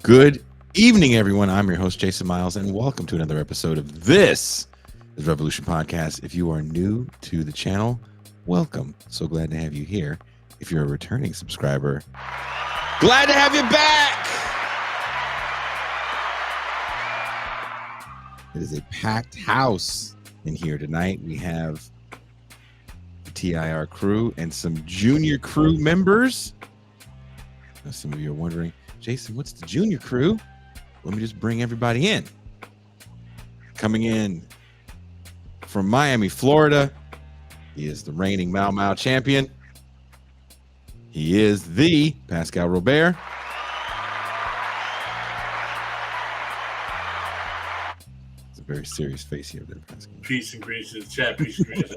Good evening, everyone. I'm your host, Jason Myles, and welcome to another episode of This is Revolution Podcast. If you are new to the channel, welcome. So glad to have you here. If you're a returning subscriber, glad to have you back. It is a packed house in here tonight. We have the TIR crew and some junior crew members. Now, some of you are wondering, Jason, what's the junior crew? Let me just bring everybody in. Coming in from Miami, Florida, he is the reigning Mau Mau champion. He is the Pascal Robert. It's a very serious face here there, Pascal. Peace and greens to the chat. Peace and greens.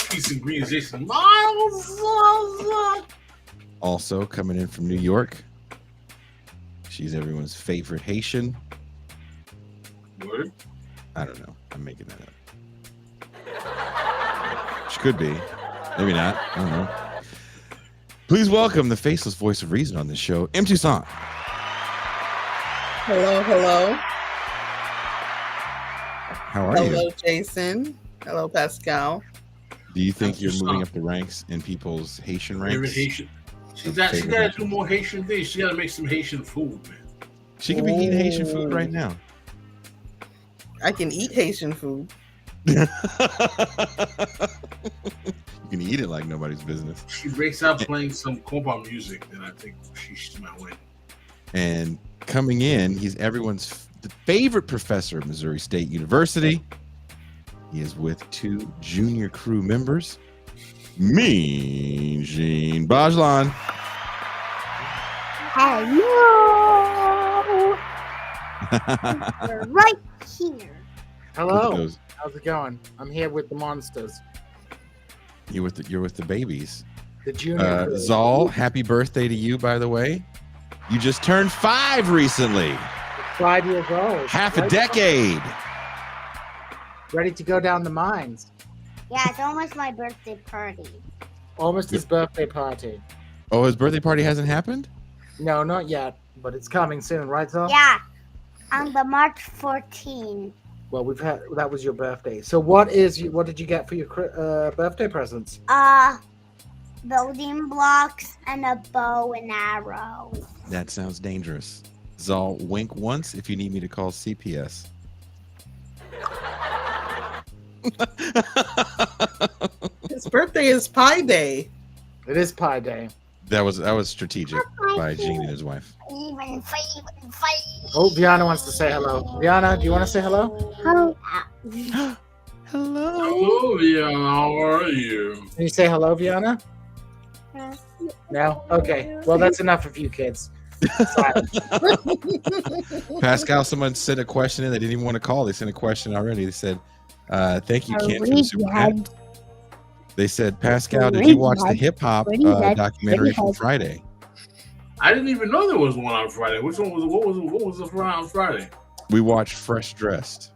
Peace and greens, Jason Myles. Also coming in from New York, she's everyone's favorite Haitian. Word? I don't know. I'm making that up. She could be. Maybe not. I don't know. Please welcome the faceless voice of reason on this show, M. Toussaint. Hello, hello. How are you? Hello, Jason. Hello, Pascal. Do you think you're moving up the ranks in people's Haitian ranks? Haitian. She got to do more Haitian things. She got to make some Haitian food, man. She could be eating Haitian food right now. I can eat Haitian food. You can eat it like nobody's business. She breaks out playing some compa music, then I think she might win. And coming in, he's everyone's favorite professor at Missouri State University. He is with two junior crew members, Mean Gene Bajlan. Hello. We're right here. Hello. How's it going? I'm here with the monsters. You're with the babies. The junior. Zal, happy birthday to you, by the way. You just turned 5 recently. 5 years old. Half a decade. Ready to go down the mines. Yeah, it's almost my birthday party. Almost his birthday party. Oh, his birthday party hasn't happened? No, not yet, but it's coming soon, right, Zal? Yeah, on the March 14th. Well, that was your birthday. So what did you get for your birthday presents? Building blocks and a bow and arrow. That sounds dangerous. Zal, wink once if you need me to call CPS. His birthday is Pi Day. It is Pi Day. That was strategic by Gene and his wife. Even fight. Oh, Viana wants to say hello. Viana, do you want to say hello? Hello. Hello. Hello, yeah, how are you? Can you say hello, Viana? No? Okay. Well, that's enough of you kids. Pascal, someone sent a question in. They didn't even want to call. They sent a question already. They said, thank you, Kent, for the super chat. They said, Pascal, did you watch the hip hop documentary from Friday? I didn't even know there was one on Friday. Which one was? What was the one on Friday? We watched Fresh Dressed.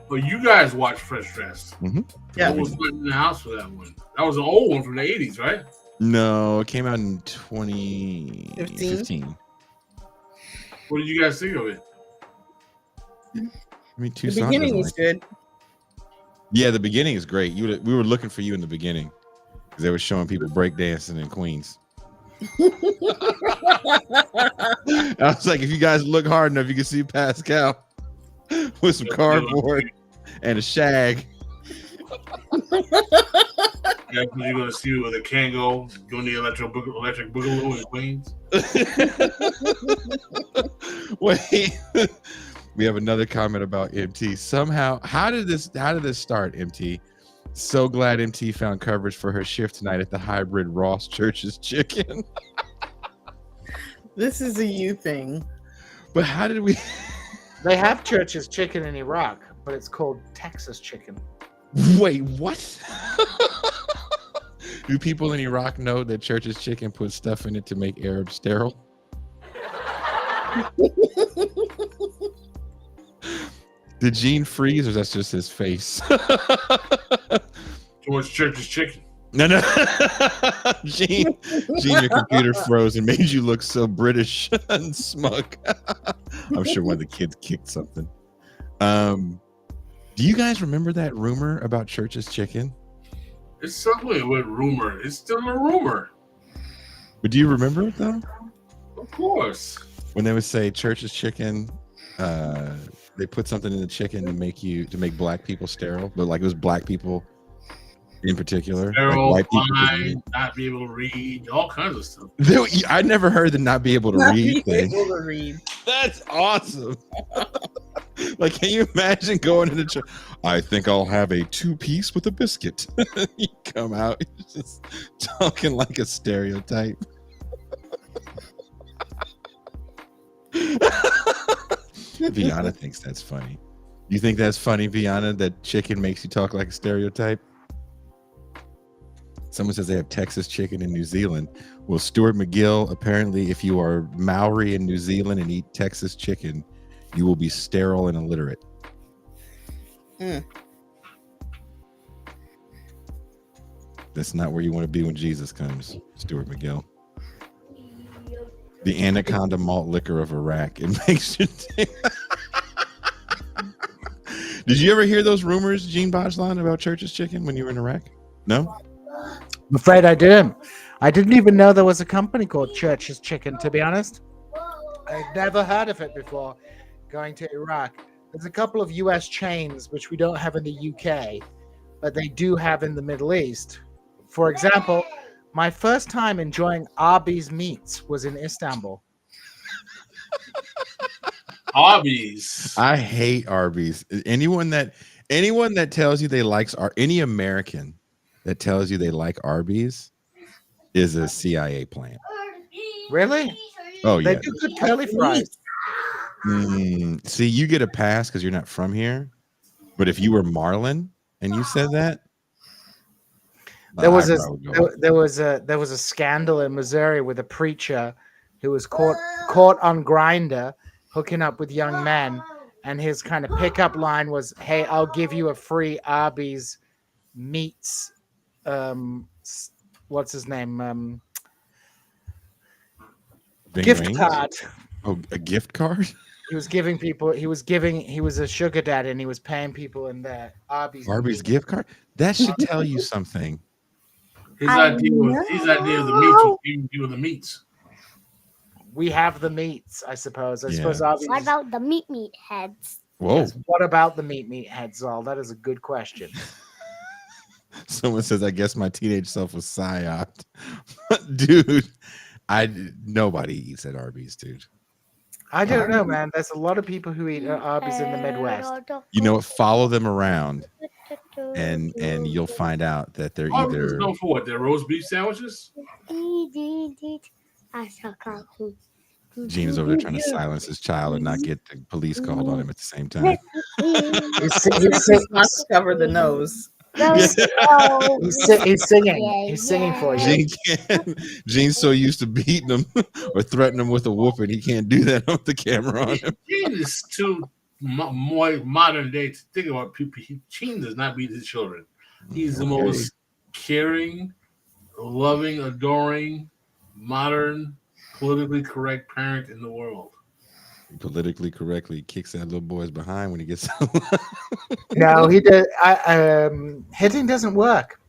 Oh, you guys watched Fresh Dressed. Mm-hmm. Yeah. I was not in the house for that one. That was an old one from the 80s, right? No, it came out in 2015. What did you guys think of it? I mean, The Toussaint beginning doesn't was like it. good. Yeah, the beginning is great. We were looking for you in the beginning because they were showing people breakdancing in Queens. I was like, if you guys look hard enough, you can see Pascal with some cardboard and a shag. Yeah, you're gonna see with a Kango doing the electric boogaloo in Queens. Wait, we have another comment about MT. Somehow, how did this start, MT? So glad MT found coverage for her shift tonight at the hybrid Ross Church's Chicken. This is a you thing. But how did we? They have Church's Chicken in Iraq, but it's called Texas Chicken. Wait, what? Do people in Iraq know that Church's Chicken puts stuff in it to make Arabs sterile? Did Gene freeze, or that's just his face? Towards Church's Chicken. No, no. Gene, your computer froze and made you look so British and smug. I'm sure one of the kids kicked something. Do you guys remember that rumor about Church's Chicken? It's something with rumor. It's still a rumor. But do you remember it though? Of course. When they would say Church's Chicken, they put something in the chicken to make black people sterile, but like it was black people in particular, Sterile, like white people. blind, not be able to read, all kinds of stuff. I never heard the not be able to Not read being thing. able to read. That's awesome. Like, can you imagine going into church? I think I'll have a 2-piece with a biscuit. You come out, you're just talking like a stereotype. Viana thinks that's funny. You think that's funny, Viana, that chicken makes you talk like a stereotype? Someone says they have Texas chicken in New Zealand. Well, Stuart McGill, apparently, if you are Maori in New Zealand and eat Texas chicken, you will be sterile and illiterate. That's not where you want to be when Jesus comes, Stuart McGill. The anaconda malt liquor of Iraq. It makes you think. Did you ever hear those rumors, Gene Bajlan, about Church's Chicken when you were in Iraq? No? I'm afraid I didn't. I didn't even know there was a company called Church's Chicken, to be honest. I'd never heard of it before going to Iraq. There's a couple of US chains which we don't have in the UK, but they do have in the Middle East. For example, my first time enjoying Arby's meats was in Istanbul. Hobbies. I hate Arby's. Anyone that tells you they likes any American that tells you they like Arby's is a CIA plant. Really? Oh They yeah. do good curly fries. See, you get a pass because you're not from here. But if you were Marlon and you said that, There was a scandal in Missouri with a preacher who was caught on Grindr hooking up with young men, and his kind of pickup line was, "Hey, I'll give you a free Arby's meats." What's his name? Bing Gift Rings? card. Oh, a gift card? He was giving people. He was a sugar daddy, and he was paying people in their Arby's. Arby's gift card? That should tell you something. His idea of the meats was giving people the meats. We have the meats, I suppose. I Yeah. suppose Arby's. What about the meat heads? Whoa. Yes, what about the meat heads, Zal? That is a good question. Someone says, I guess my teenage self was psyoped. Dude, nobody eats at Arby's, dude. I don't know, man. There's a lot of people who eat Arby's in the Midwest. You know what? Follow them around and you'll find out that they're Arby's is either known for what? Their roast beef sandwiches? Gene is over there trying to silence his child and not get the police called on him at the same time. He's Not to cover the nose. He's singing. He's singing for you. Gene's so used to beating him or threatening him with a whooping, he can't do that on the camera on him. Gene is too more modern day to think about people. Gene does not beat his children. He's the most caring, loving, adoring, modern, politically correct parent in the world. Politically correctly kicks that little boy's behind when he gets No, he did. Hitting doesn't work.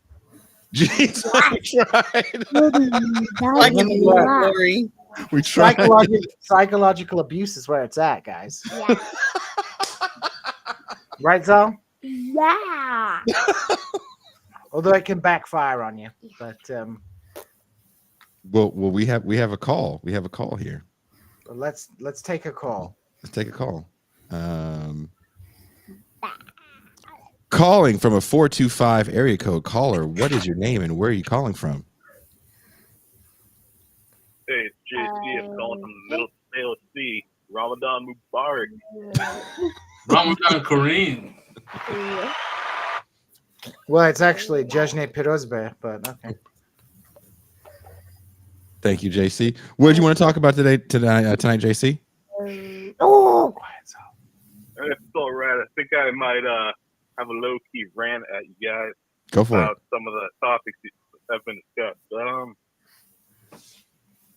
Gene's tried. Like in the glory. We tried. Psychological abuse is where it's at, guys. Yeah. Right, Zal? Yeah. Although it can backfire on you, but Well, we have a call. We have a call here. let's take a call. Let's take a call. Calling from a 425 area code. Caller, what is your name and where are you calling from? Hey, it's JC. I'm calling from the middle of C. Ramadan Mubarak. Ramadan Kareem. Well, it's actually Jajne Pirozbe, but okay. Thank you, JC. What did you want to talk about tonight, JC? Oh, quiet, Zal. It's all right. I think I might have a low-key rant at you guys Go for it. about some of the topics have been discussed.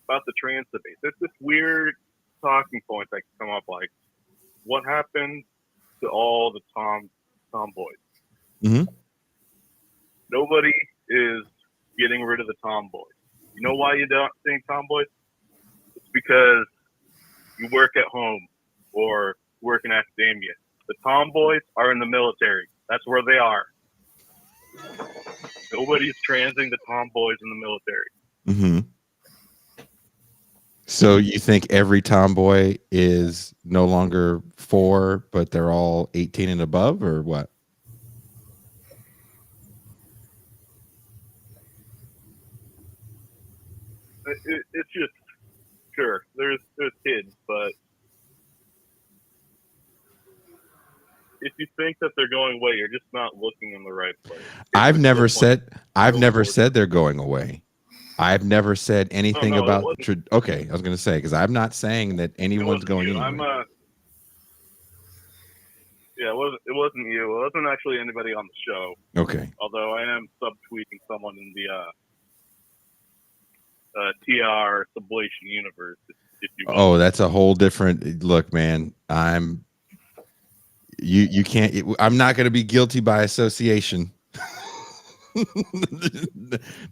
About the trans debate, there's this weird talking point that can come up, like, what happened to all the tomboys? Mhm. Nobody is getting rid of the tomboys. You know why you don't think tomboys? It's because you work at home or work in academia. The tomboys are in the military. That's where they are. Nobody's transing the tomboys in the military. Mm-hmm. So you think every tomboy is no longer 4, but they're all 18 and above, or what? It's just, sure, there's kids, but if you think that they're going away, you're just not looking in the right place. I've never said they're going away. I've never said anything no, about. Okay, I was going to say, because I'm not saying that anyone's going anywhere. Yeah, it wasn't you. It wasn't actually anybody on the show. Okay. Although I am subtweeting someone in the TR Sublation universe. If you will. Oh, that's a whole different look, man. You can't. I'm not going to be guilty by association.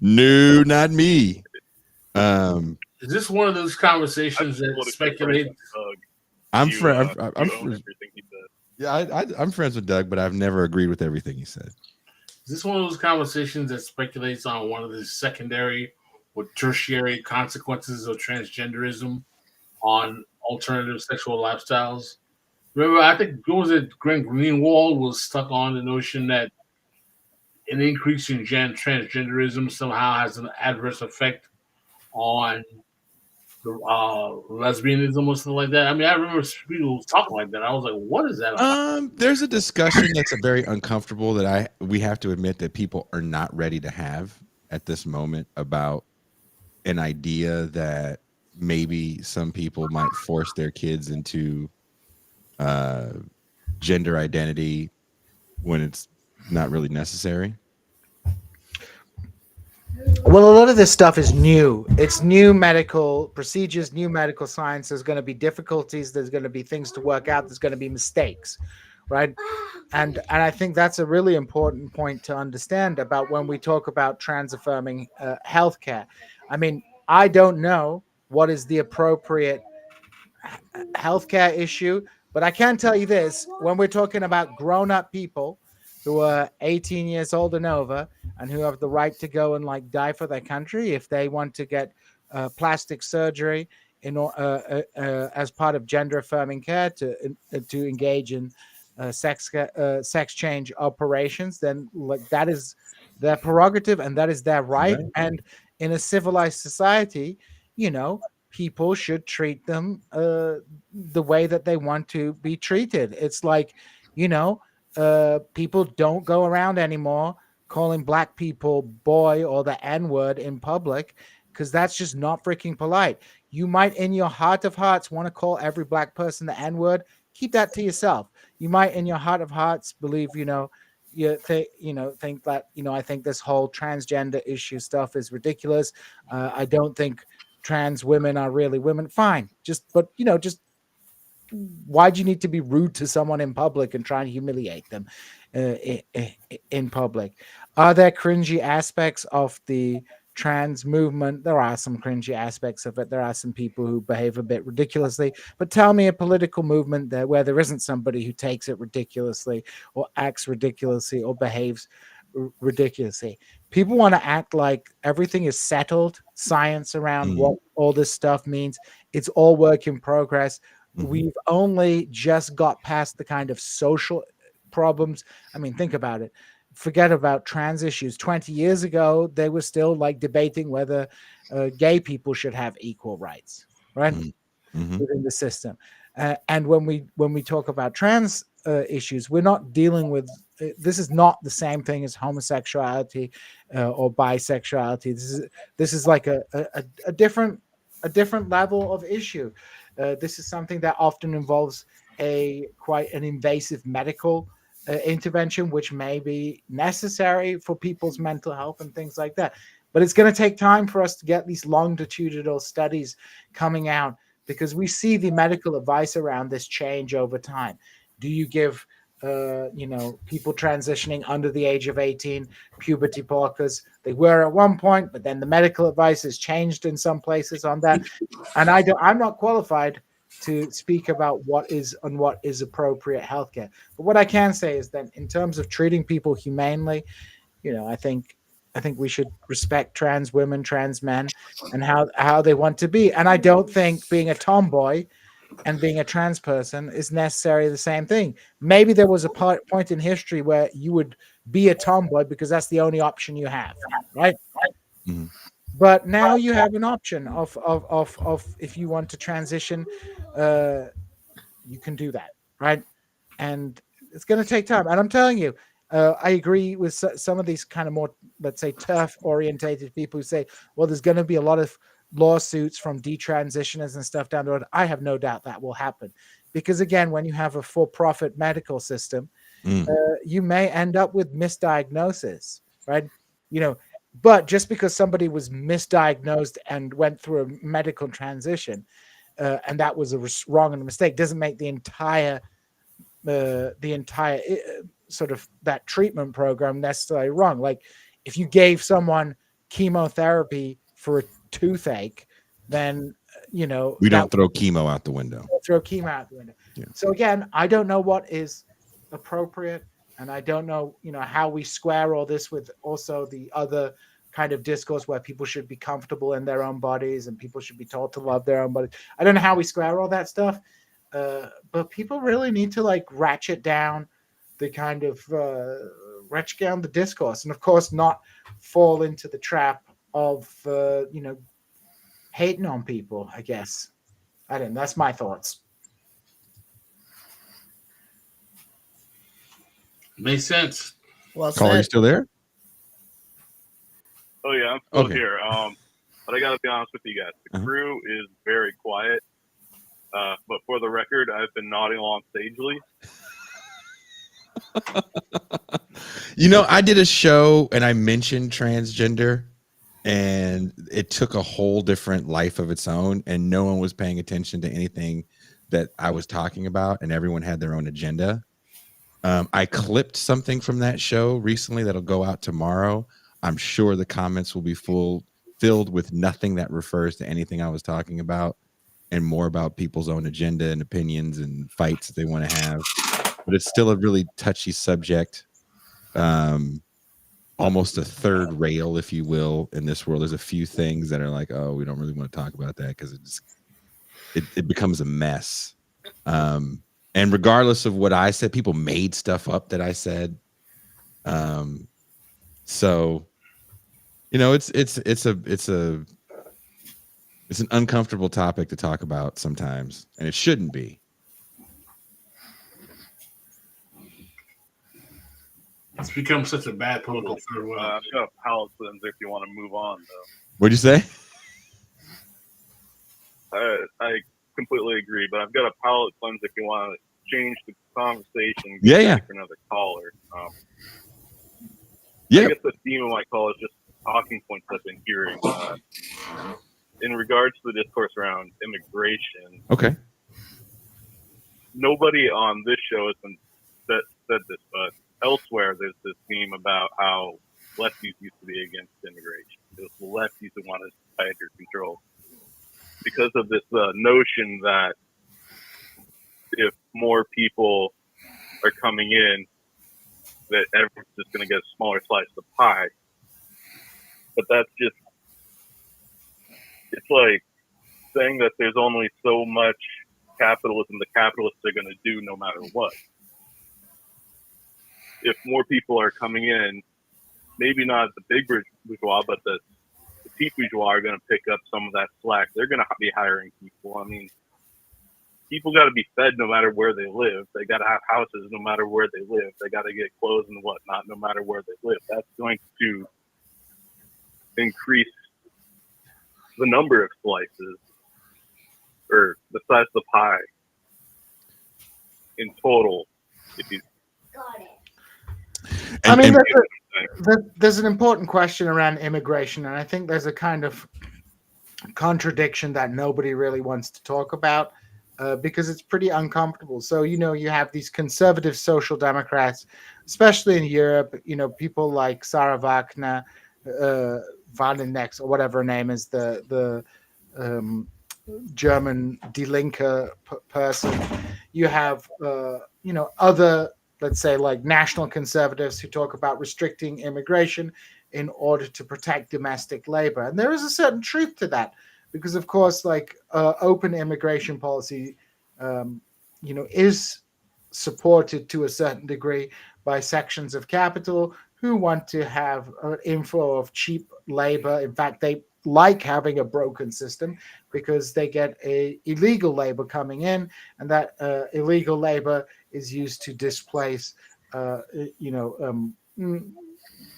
No, not me. Is this one of those conversations that speculate? I'm friends. Yeah, I'm friends with Doug, but I've never agreed with everything he said. Is this one of those conversations that speculates on one of the secondary or tertiary consequences of transgenderism on alternative sexual lifestyles? Remember, I think Grant Greenwald was stuck on the notion that an increase in transgenderism somehow has an adverse effect on lesbianism or something like that. I mean, I remember people talking like that. I was like, "What is that about?" There's a discussion that's a very uncomfortable that we have to admit that people are not ready to have at this moment about an idea that maybe some people might force their kids into gender identity when it's not really necessary. Well, a lot of this stuff is new. It's new medical procedures, new medical science. There's going to be difficulties. There's going to be things to work out. There's going to be mistakes, right? And I think that's a really important point to understand about when we talk about trans affirming healthcare. I mean, I don't know what is the appropriate healthcare issue, but I can tell you this: when we're talking about grown-up people who are 18 years old and over, and who have the right to go and like die for their country if they want to get plastic surgery as part of gender affirming care to engage in sex change operations, then like that is their prerogative and that is their right. And in a civilized society, people should treat them the way that they want to be treated. It's like, people don't go around anymore calling black people boy or the N-word in public, because that's just not freaking polite. You might, in your heart of hearts, want to call every black person the N-word. Keep that to yourself. You might, in your heart of hearts, believe, think that, I think this whole transgender issue stuff is ridiculous. I don't think trans women are really women. Fine. Just why do you need to be rude to someone in public and try and humiliate them in public? Are there cringy aspects of the trans movement? There are some cringy aspects of it. There are some people who behave a bit ridiculously, but tell me a political movement where there isn't somebody who takes it ridiculously or acts ridiculously or behaves ridiculously. People want to act like everything is settled science around what all this stuff means. It's all work in progress. We've only just got past the kind of social problems. I mean, think about it. Forget about trans issues. 20 years ago, they were still like debating whether gay people should have equal rights, right? Within the system. And when we talk about trans issues, we're not dealing with, this is not the same thing as homosexuality or bisexuality. This is like a different level of issue. This is something that often involves quite an invasive medical intervention, which may be necessary for people's mental health and things like that. But it's going to take time for us to get these longitudinal studies coming out, because we see the medical advice around this change over time. Do you give people transitioning under the age of 18 puberty blockers? They were at one point, but then the medical advice has changed in some places on that. And I'm not qualified to speak about what is appropriate healthcare. But what I can say is that in terms of treating people humanely, I think we should respect trans women, trans men, and how they want to be. And I don't think being a tomboy and being a trans person is necessarily the same thing. Maybe there was a point in history where you would be a tomboy because that's the only option you have, right? Mhm. But now you have an option of if you want to transition, you can do that, right? And it's going to take time. And I'm telling you, I agree with some of these kind of more, let's say, turf orientated people who say, well, there's going to be a lot of lawsuits from detransitioners and stuff down the road. I have no doubt that will happen, because again, when you have a for-profit medical system, you may end up with misdiagnosis, right? But just because somebody was misdiagnosed and went through a medical transition, and that was a wrong and a mistake, doesn't make the entire sort of that treatment program necessarily wrong. Like if you gave someone chemotherapy for a toothache, then we don't throw chemo out the window. Throw chemo out the window. Yeah. So again, I don't know what is appropriate, and I don't know, how we square all this with also the other kind of discourse where people should be comfortable in their own bodies and people should be told to love their own bodies. I don't know how we square all that stuff, but people really need to ratchet down the kind of ratchet down the discourse, and of course not fall into the trap of hating on people. I guess I don't know. That's my thoughts. Makes sense. Well Carl, are you still there? Oh yeah, I'm still here. But I gotta be honest with you guys. The crew is very quiet. But for the record, I've been nodding along sagely. I did a show and I mentioned transgender, and it took a whole different life of its own, and no one was paying attention to anything that I was talking about, and everyone had their own agenda. I clipped something from that show recently that'll go out tomorrow. I'm sure the comments will be filled with nothing that refers to anything I was talking about, and more about people's own agenda and opinions and fights that they want to have. But it's still a really touchy subject. Almost a third rail, if you will, in this world. There's a few things that are like, oh, we don't really want to talk about that because it becomes a mess. And regardless of what I said, people made stuff up that I said. So, it's an uncomfortable topic to talk about sometimes, and it shouldn't be. It's become such a bad political third world. I've got a palate cleanser if you want to move on, though. What'd you say? I completely agree, but I've got a palate cleanser if you want to change the conversation. Yeah. For another caller. Yeah. I guess the theme of my call is just talking points I've been hearing. In regards to the discourse around immigration. Okay. Nobody on this show has said this, but elsewhere there's this theme about how lefties used to be against immigration. It was the lefties who wanted tighter control because of this notion that if more people are coming in, that everyone's just going to get a smaller slice of the pie. But that's just, it's like saying that there's only so much capitalism the capitalists are going to do no matter what. If more people are coming in, maybe not the big bourgeois, but the petite bourgeois are going to pick up some of that slack. They're going to be hiring people. I mean, people got to be fed no matter where they live. They got to have houses no matter where they live. They got to get clothes and whatnot no matter where they live. That's going to increase the number of slices or the size of the pie in total. If you, Got it. I mean, There's an important question around immigration, and I think there's a kind of contradiction that nobody really wants to talk about because it's pretty uncomfortable. So, you have these conservative social democrats, especially in Europe, people like Sarah Wagner, Wallennex, or whatever her name is, the German Die Linke person. You have, other, let's say, like national conservatives who talk about restricting immigration in order to protect domestic labor. And there is a certain truth to that because, of course, like open immigration policy, is supported to a certain degree by sections of capital who want to have an inflow of cheap labor. In fact, they like having a broken system because they get a illegal labor coming in, and that illegal labor is used to displace,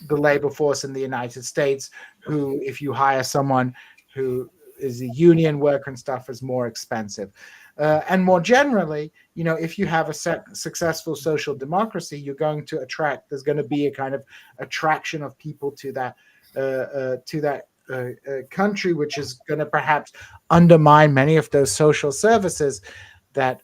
the labor force in the United States, who, if you hire someone who is a union worker and stuff, is more expensive. And more generally, if you have a successful social democracy, you're going to attract. There's going to be a kind of attraction of people to that country, which is going to perhaps undermine many of those social services that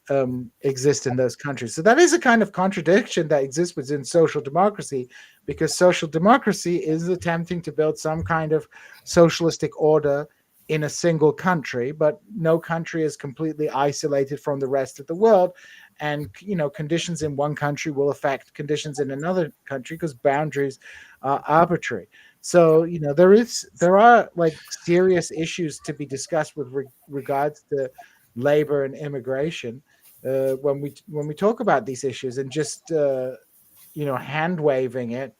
exist in those countries. So that is a kind of contradiction that exists within social democracy, because social democracy is attempting to build some kind of socialistic order in a single country, but no country is completely isolated from the rest of the world. And, conditions in one country will affect conditions in another country because boundaries are arbitrary. So, there are like serious issues to be discussed with regards to labor and immigration when we talk about these issues, and just hand waving it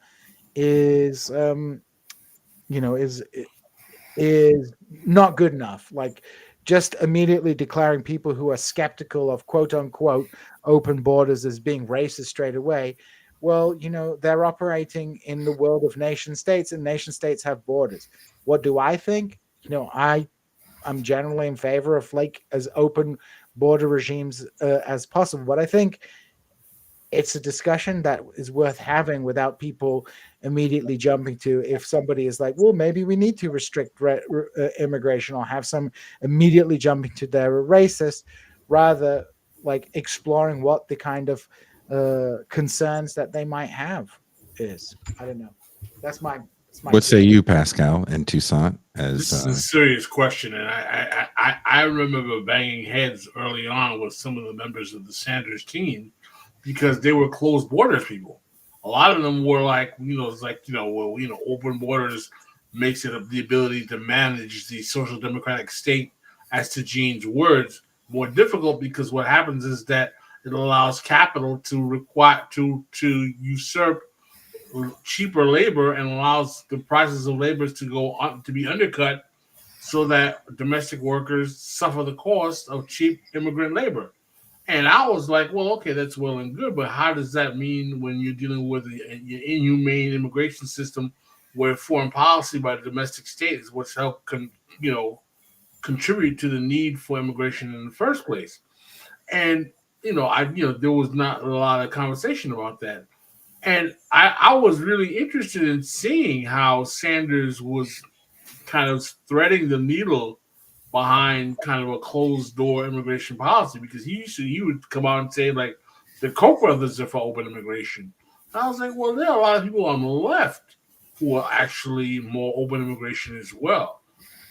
is is not good enough. Like, just immediately declaring people who are skeptical of quote unquote open borders as being racist straight away. Well, they're operating in the world of nation states, and nation states have borders. What do I think? I'm generally in favor of like as open border regimes as possible, but I think it's a discussion that is worth having without people immediately jumping to, if somebody is like, well, maybe we need to restrict immigration, or have some immediately jumping to they're a racist, rather like exploring what the kind of concerns that they might have is. I don't know. That's my What say you, Pascal, and Toussaint? This is a serious question, and I remember banging heads early on with some of the members of the Sanders team because they were closed borders people. A lot of them were like, it's like, open borders makes it the ability to manage the social democratic state, as to Gene's words, more difficult, because what happens is that it allows capital to usurp cheaper labor and allows the prices of labor to be undercut, so that domestic workers suffer the cost of cheap immigrant labor. And I was like, well, okay, that's well and good, but how does that mean when you're dealing with an inhumane immigration system where foreign policy by the domestic state is what's helped contribute to the need for immigration in the first place? And there was not a lot of conversation about that. And I was really interested in seeing how Sanders was kind of threading the needle behind kind of a closed door immigration policy, because he would come out and say, like, the Koch brothers are for open immigration. And I was like, well, there are a lot of people on the left who are actually more open immigration as well.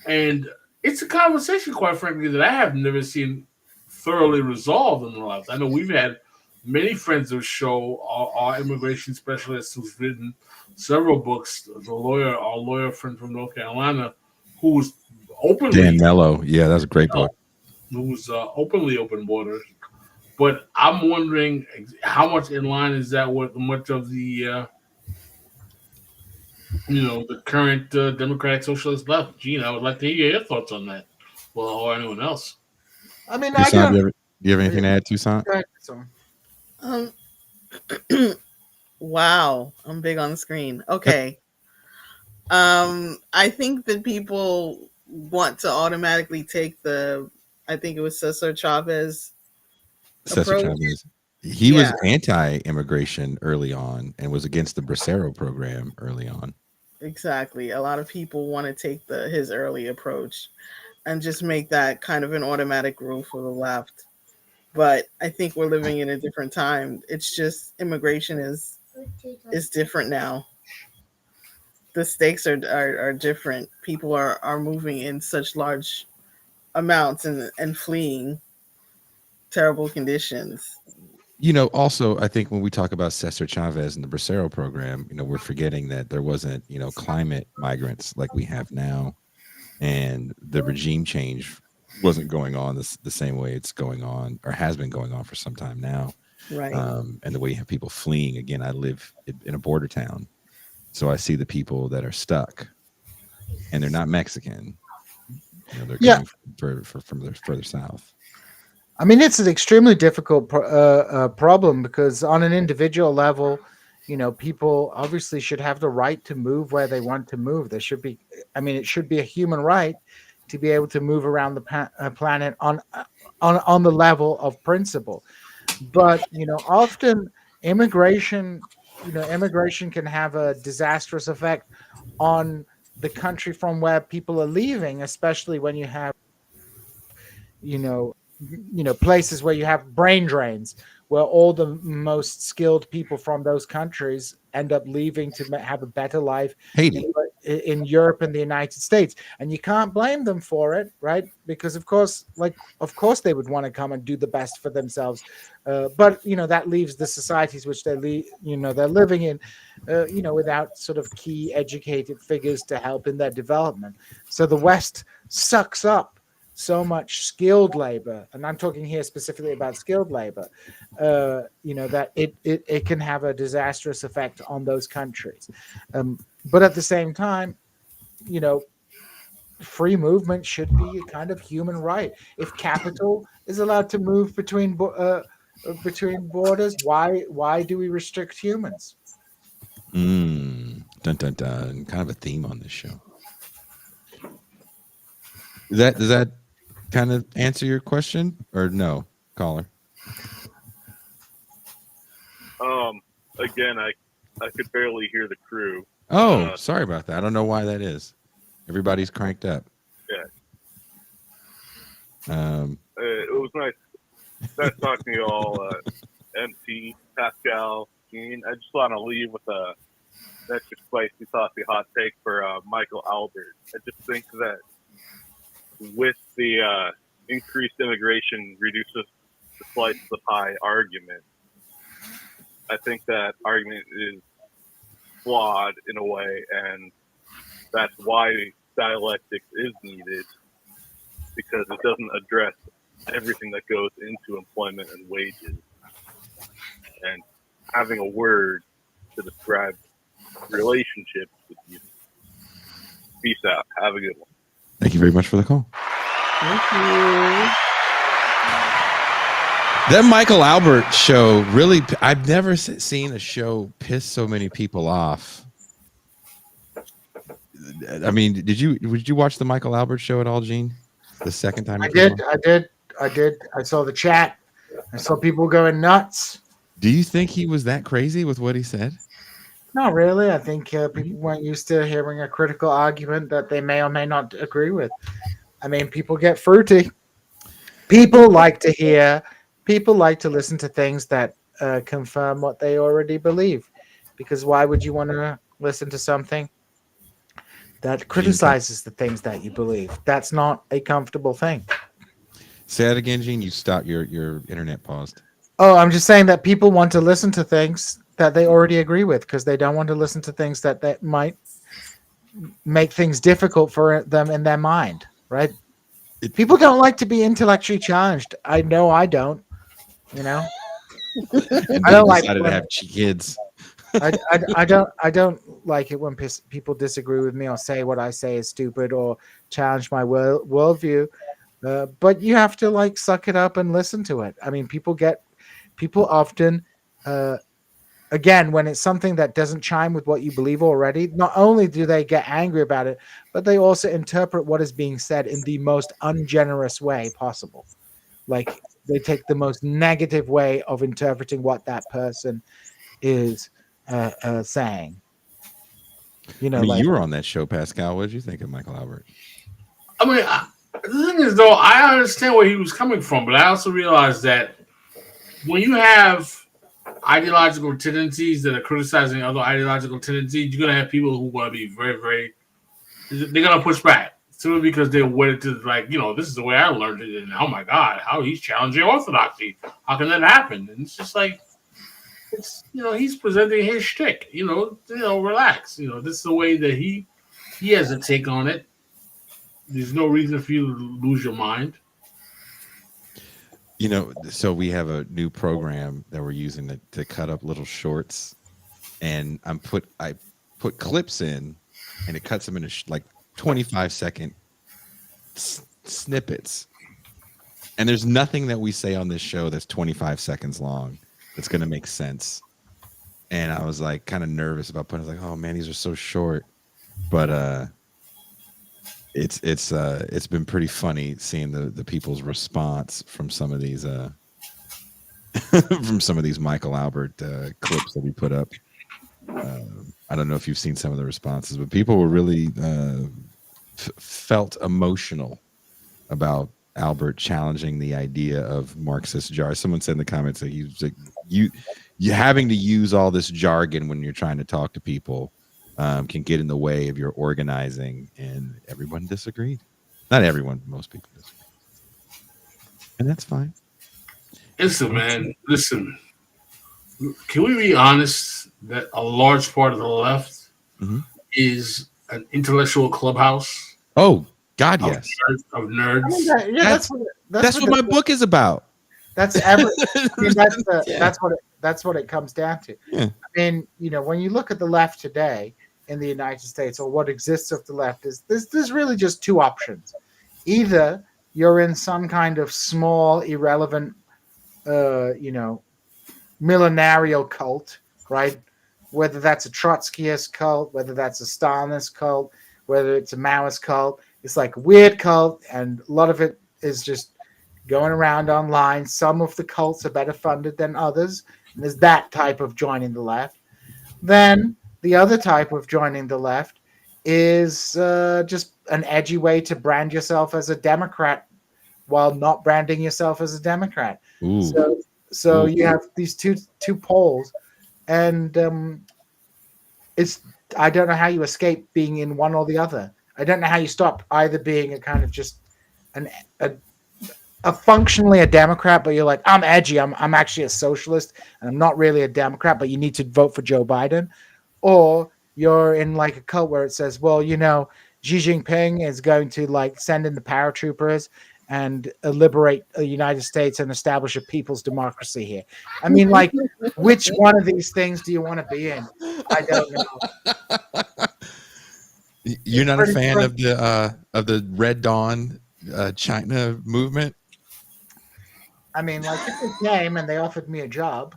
And it's a conversation, quite frankly, that I have never seen thoroughly resolved in the left. I know we've had many friends of the show, our immigration specialists who's written several books. Our lawyer friend from North Carolina, who's openly Dan Mello. Yeah, that's a great book. Who's openly open borders. But I'm wondering how much in line is that with much of the the current Democratic Socialist left. Gene, I would like to hear your thoughts on that. Well, or anyone else. I mean, Toussaint, do you have anything to add, Toussaint? Wow, I'm big on the screen. Okay. I think that people want to automatically take I think it was Cesar Chavez approach. He was Yeah. anti-immigration early on and was against the Bracero program early on. Exactly. A lot of people want to take his early approach and just make that kind of an automatic rule for the left. But I think we're living in a different time. It's just immigration is different now. The stakes are different. People are moving in such large amounts and fleeing terrible conditions. Also, I think when we talk about Cesar Chavez and the Bracero program, we're forgetting that there wasn't, climate migrants like we have now, and the regime change wasn't going on the same way it's going on or has been going on for some time now. Right. And the way you have people fleeing. Again, I live in a border town, so I see the people that are stuck, and they're not Mexican. They're coming from further south. I mean, it's an extremely difficult problem because on an individual level, people obviously should have the right to move where they want to move. There should be, it should be a human right to be able to move around the planet on the level of principle. But often immigration can have a disastrous effect on the country from where people are leaving, especially when you have you know places where you have brain drains, where all the most skilled people from those countries end up leaving to have a better life Haiti. in Europe and the United States. And you can't blame them for it, right? Because of course they would want to come and do the best for themselves, but that leaves the societies which they're living in without sort of key educated figures to help in their development. So the West sucks up so much skilled labor, and I'm talking here specifically about skilled labor, that it can have a disastrous effect on those countries. But at the same time, free movement should be a kind of human right. If capital is allowed to move between borders, why do we restrict humans? Dun dun dun. Kind of a theme on this show. Does that kind of answer your question, or no, caller? Again, I could barely hear the crew. Oh, sorry about that. I don't know why that is. Everybody's cranked up. Yeah. It was nice talking to you all. MC, Pascal, Gene. I just want to leave with a extra spicy, saucy hot take for Michael Albert. I just think that with the increased immigration reduces the slice of the pie argument, I think that argument is flawed in a way, and that's why dialectics is needed, because it doesn't address everything that goes into employment and wages. And having a word to describe relationships with you. Peace out. Have a good one. Thank you very much for the call. Thank you. That Michael Albert show really, I've never seen a show piss so many people off. I mean, did you watch the Michael Albert show at all, Gene? The second time? I did. I saw the chat. I saw people going nuts. Do you think he was that crazy with what he said? Not really. I think people weren't used to hearing a critical argument that they may or may not agree with. I mean, people get fruity. People like to listen to things that confirm what they already believe. Because why would you want to listen to something that criticizes the things that you believe? That's not a comfortable thing. Say that again, Gene. You stopped. Your internet paused. Oh, I'm just saying that people want to listen to things that they already agree with because they don't want to listen to things that might make things difficult for them in their mind, right? People don't like to be intellectually challenged. I know I don't. And I don't like decided to have kids. I don't like it when people disagree with me or say what I say is stupid or challenge my worldview. But you have to suck it up and listen to it. I mean, people often, again, when it's something that doesn't chime with what you believe already, not only do they get angry about it, but they also interpret what is being said in the most ungenerous way possible. Like they take the most negative way of interpreting what that person is saying. You know, I mean, like you were on that show, Pascal. What did you think of Michael Albert? I mean, the thing is, though, I understand where he was coming from, but I also realize that when you have ideological tendencies that are criticizing other ideological tendencies, you're gonna have people who want to be very, very. They're gonna push back simply because they're wedded to this is the way I learned it, and oh my God, how he's challenging orthodoxy. How can that happen? And it's just like he's presenting his shtick. Relax. This is the way that he has a take on it. There's no reason for you to lose your mind. So we have a new program that we're using to cut up little shorts, and I put clips in, and it cuts them into like 25-second snippets. And there's nothing that we say on this show that's 25 seconds long that's going to make sense. And I was like kind of nervous about putting. I was like, oh man, these are so short. But it's been pretty funny seeing the people's response from some of these Michael Albert clips that we put up. I don't know if you've seen some of the responses, but people were really felt emotional about Albert challenging the idea of Marxist jargon. Someone said in the comments that he's like, you having to use all this jargon when you're trying to talk to people can get in the way of your organizing, and everyone disagreed. Not everyone, but most people disagreed. And that's fine. Listen, man, listen. Can we be honest that a large part of the left is an intellectual clubhouse? Oh, God, yes. Of nerds. I mean, that's what my book is about. That's that's what it comes down to. Yeah. I mean, when you look at the left today in the United States, or what exists of the left, is there's really just two options. Either you're in some kind of small, irrelevant, millenarial cult, right? Whether that's a Trotskyist cult, whether that's a Stalinist cult, whether it's a Maoist cult, it's like a weird cult, and a lot of it is just going around online. Some of the cults are better funded than others, and there's that type of joining the left. Then the other type of joining the left is just an edgy way to brand yourself as a Democrat while not branding yourself as a Democrat. Ooh. So you have these two poles, and I don't know how you escape being in one or the other. I don't know how you stop either being a kind of just a functionally a Democrat, but you're like, I'm edgy, I'm actually a socialist, and I'm not really a Democrat, but you need to vote for Joe Biden. Or you're in like a cult where it says, well, Xi Jinping is going to send in the paratroopers and liberate the United States and establish a people's democracy here. I mean, which one of these things do you want to be in? I don't know. You're not a fan of the Red Dawn China movement? I mean, if they came and they offered me a job.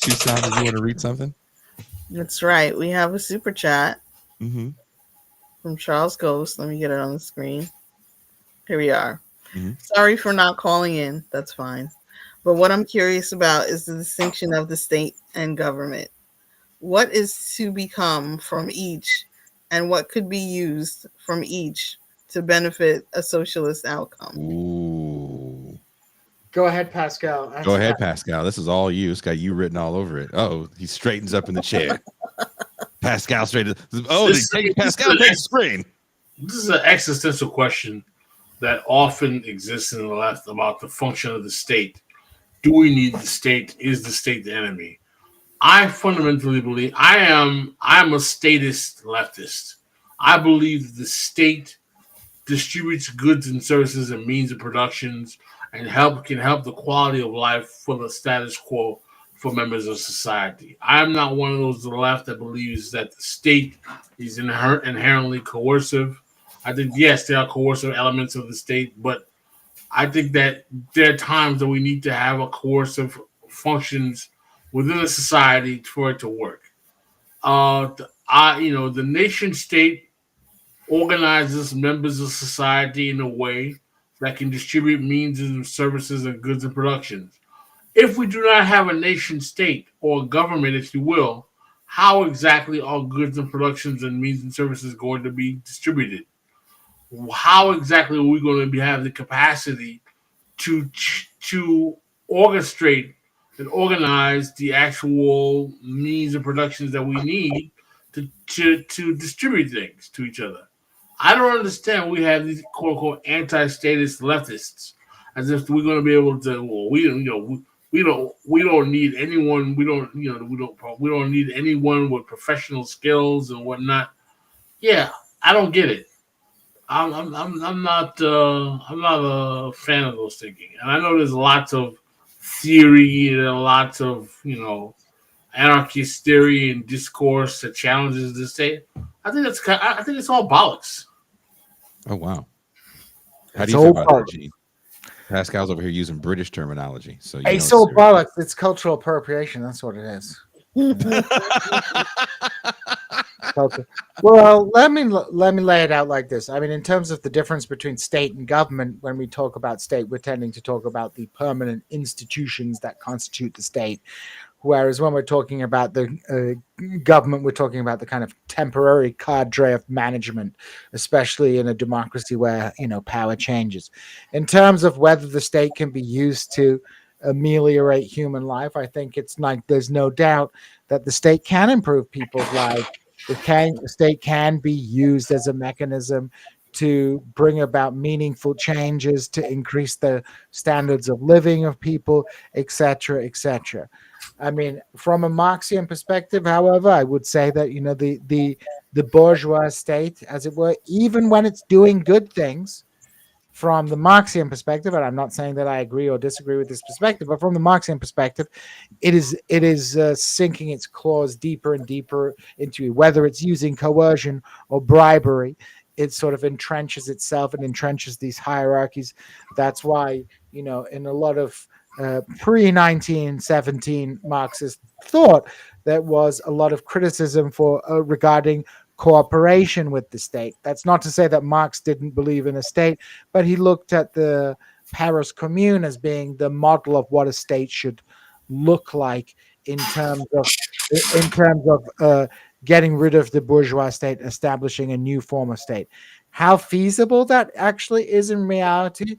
Tucson, do you want to read something? That's right. We have a super chat Mm-hmm. from Charles Ghost. Let me get it on the screen. Here we are. Mm-hmm. Sorry for not calling in. That's fine. But what I'm curious about is the distinction of the state and government. What is to become from each, and what could be used from each to benefit a socialist outcome? Ooh. Go ahead, Pascal. Go ahead, Pascal. This is all you. It's got you written all over it. Oh, he straightens up in the chair. Pascal straightens. Oh, Pascal takes the screen. This is an existential question that often exists in the left about the function of the state. Do we need the state? Is the state the enemy? I fundamentally believe I'm a statist leftist. I believe the state distributes goods and services and means of productions and can help the quality of life for the status quo for members of society. I'm not one of those to the left that believes that the state is inherently coercive. I think, yes, there are coercive elements of the state, but I think that there are times that we need to have a coercive functions within a society for it to work. The nation state organizes members of society in a way that can distribute means and services and goods and productions. If we do not have a nation state or government, if you will, how exactly are goods and productions and means and services going to be distributed? How exactly are we going to have the capacity to orchestrate and organize the actual means and productions that we need to distribute things to each other? I don't understand. We have these quote unquote anti-statist leftists, as if we're going to be able to. Well, we don't need anyone. We don't need anyone with professional skills and whatnot. Yeah, I don't get it. I'm not a fan of those thinking, and I know there's lots of theory and lots of anarchist theory and discourse that challenges the state. I think it's all bollocks. Oh wow. How do It's you feel all about that, Gene? Pascal's over here using British terminology, so you know It's it's all serious. bollocks. It's cultural appropriation. That's what it is. Okay. Well, let me lay it out like this. I mean, in terms of the difference between state and government, when we talk about state, we're tending to talk about the permanent institutions that constitute the state. Whereas when we're talking about the government, we're talking about the kind of temporary cadre of management, especially in a democracy where power changes. In terms of whether the state can be used to ameliorate human life, I think it's like there's no doubt that the state can improve people's lives. The state can be used as a mechanism to bring about meaningful changes, to increase the standards of living of people, etc., etc. I mean, from a Marxian perspective, however, I would say that the bourgeois state, as it were, even when it's doing good things, from the Marxian perspective, and I'm not saying that I agree or disagree with this perspective, but from the Marxian perspective, it is sinking its claws deeper and deeper into it. Whether it's using coercion or bribery, it sort of entrenches itself and entrenches these hierarchies. That's why in a lot of pre-1917 Marxist thought, there was a lot of criticism for regarding cooperation with the state. That's not to say that Marx didn't believe in a state, but he looked at the Paris Commune as being the model of what a state should look like in terms of getting rid of the bourgeois state, establishing a new form of state. How feasible that actually is in reality,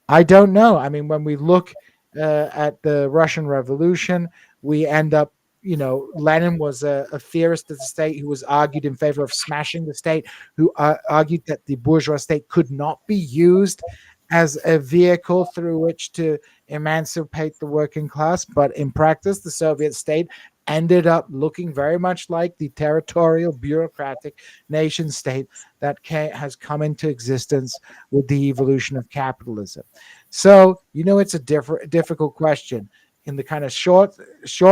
I don't know. I mean, when we look at the Russian Revolution, we end up Lenin was a theorist of the state who was argued in favor of smashing the state, who argued that the bourgeois state could not be used as a vehicle through which to emancipate the working class. But in practice, the Soviet state ended up looking very much like the territorial bureaucratic nation state that has come into existence with the evolution of capitalism. So, it's a difficult question. In the kind of short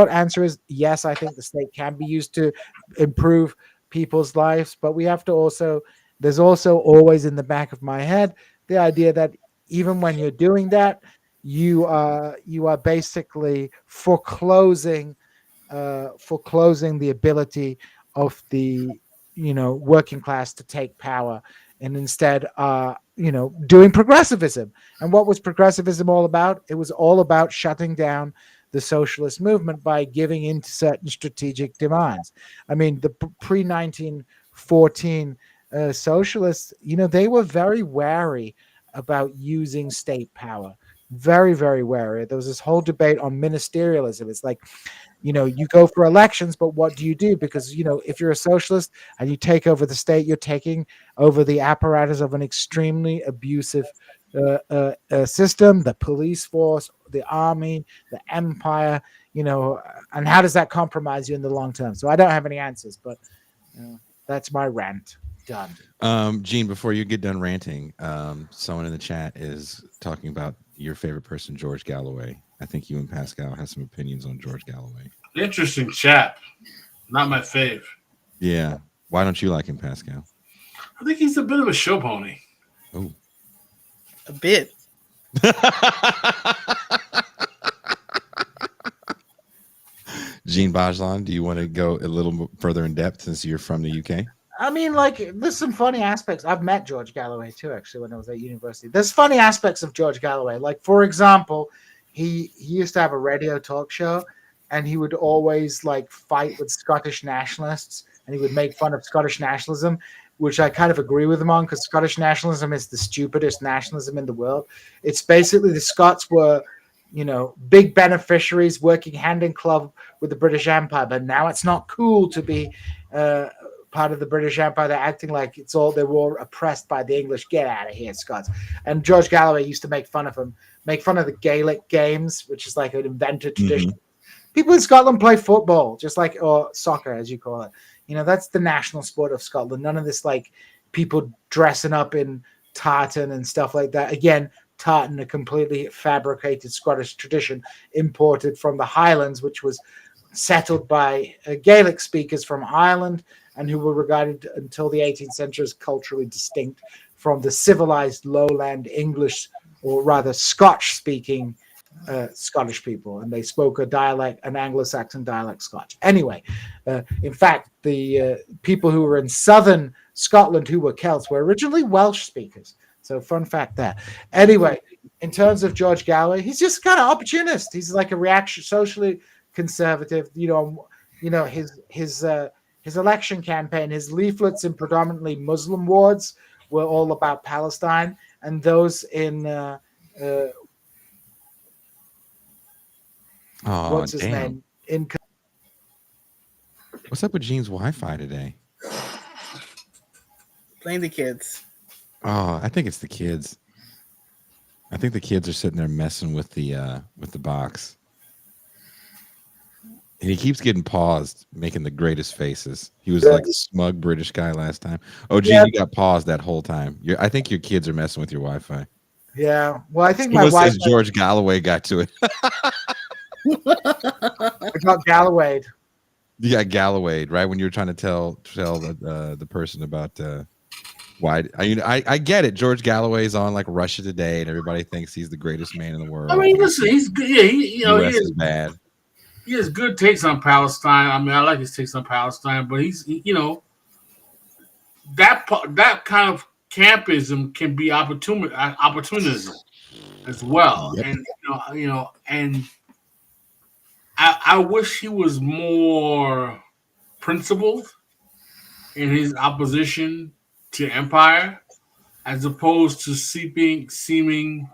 answer is yes, I think the state can be used to improve people's lives, but we have to there's also always in the back of my head the idea that even when you're doing that, you are basically foreclosing the ability of the working class to take power, and instead doing progressivism. And what was progressivism all about? It was all about shutting down the socialist movement by giving in to certain strategic demands. I mean, the pre-1914 socialists, they were very wary about using state power. Very, very wary. There was this whole debate on ministerialism. It's like, you go for elections, but what do you do? Because, if you're a socialist and you take over the state, you're taking over the apparatus of an extremely abusive system, the police force, the army, the empire, and how does that compromise you in the long term? So I don't have any answers, but that's my rant. Done. Gene, before you get done ranting, someone in the chat is talking about your favorite person, George Galloway. I think you and Pascal have some opinions on George Galloway. Interesting chap. Not my fave. Yeah. Why don't you like him, Pascal? I think he's a bit of a show pony. Oh. A bit. Jean Bajlan, do you want to go a little further in depth since you're from the UK? I mean, like, there's some funny aspects. I've met George Galloway too, actually, when I was at university. There's funny aspects of George Galloway. Like, for example, he used to have a radio talk show, and he would always like fight with Scottish nationalists, and he would make fun of Scottish nationalism, which I kind of agree with him on, because Scottish nationalism is the stupidest nationalism in the world. It's basically the Scots were, big beneficiaries working hand in glove with the British Empire, but now it's not cool to be part of the British Empire. They're acting like they were oppressed by the English. Get out of here, Scots. And George Galloway used to make fun of him, make fun of the Gaelic games, which is like an invented tradition. People in Scotland play football, or soccer, as you call it. That's the national sport of Scotland. None of this like people dressing up in tartan and stuff like that. Again, tartan, a completely fabricated Scottish tradition imported from the Highlands, which was settled by Gaelic speakers from Ireland, and who were regarded until the 18th century as culturally distinct from the civilized lowland English, or rather Scotch-speaking Scottish people, and they spoke a dialect, an Anglo-Saxon dialect Scotch. Anyway, in fact, the people who were in southern Scotland who were Celts were originally Welsh speakers. So fun fact there. Anyway, in terms of George Galloway, he's just kind of opportunist. He's like a reaction, socially conservative. His election campaign, his leaflets in predominantly Muslim wards were all about Palestine, and those in what's his name? What's up with Gene's Wi-Fi today? Blame the kids. Oh, I think it's the kids. I think the kids are sitting there messing with the box. And he keeps getting paused, making the greatest faces. He was like a smug British guy last time. Oh, Gene, you got paused that whole time. I think your kids are messing with your Wi-Fi. Yeah. Well, I think my wife says George Galloway got to it. I got Gallowayed. You got Gallowayed, right? When you were trying to tell the person about why. I get it. George Galloway's on like Russia Today, and everybody thinks he's the greatest man in the world. I mean, listen, he's good. Yeah, he is bad. He has good takes on Palestine. I mean, I like his takes on Palestine, but that kind of campism can be opportunism as well. Yep. And and I wish he was more principled in his opposition to empire, as opposed to seeming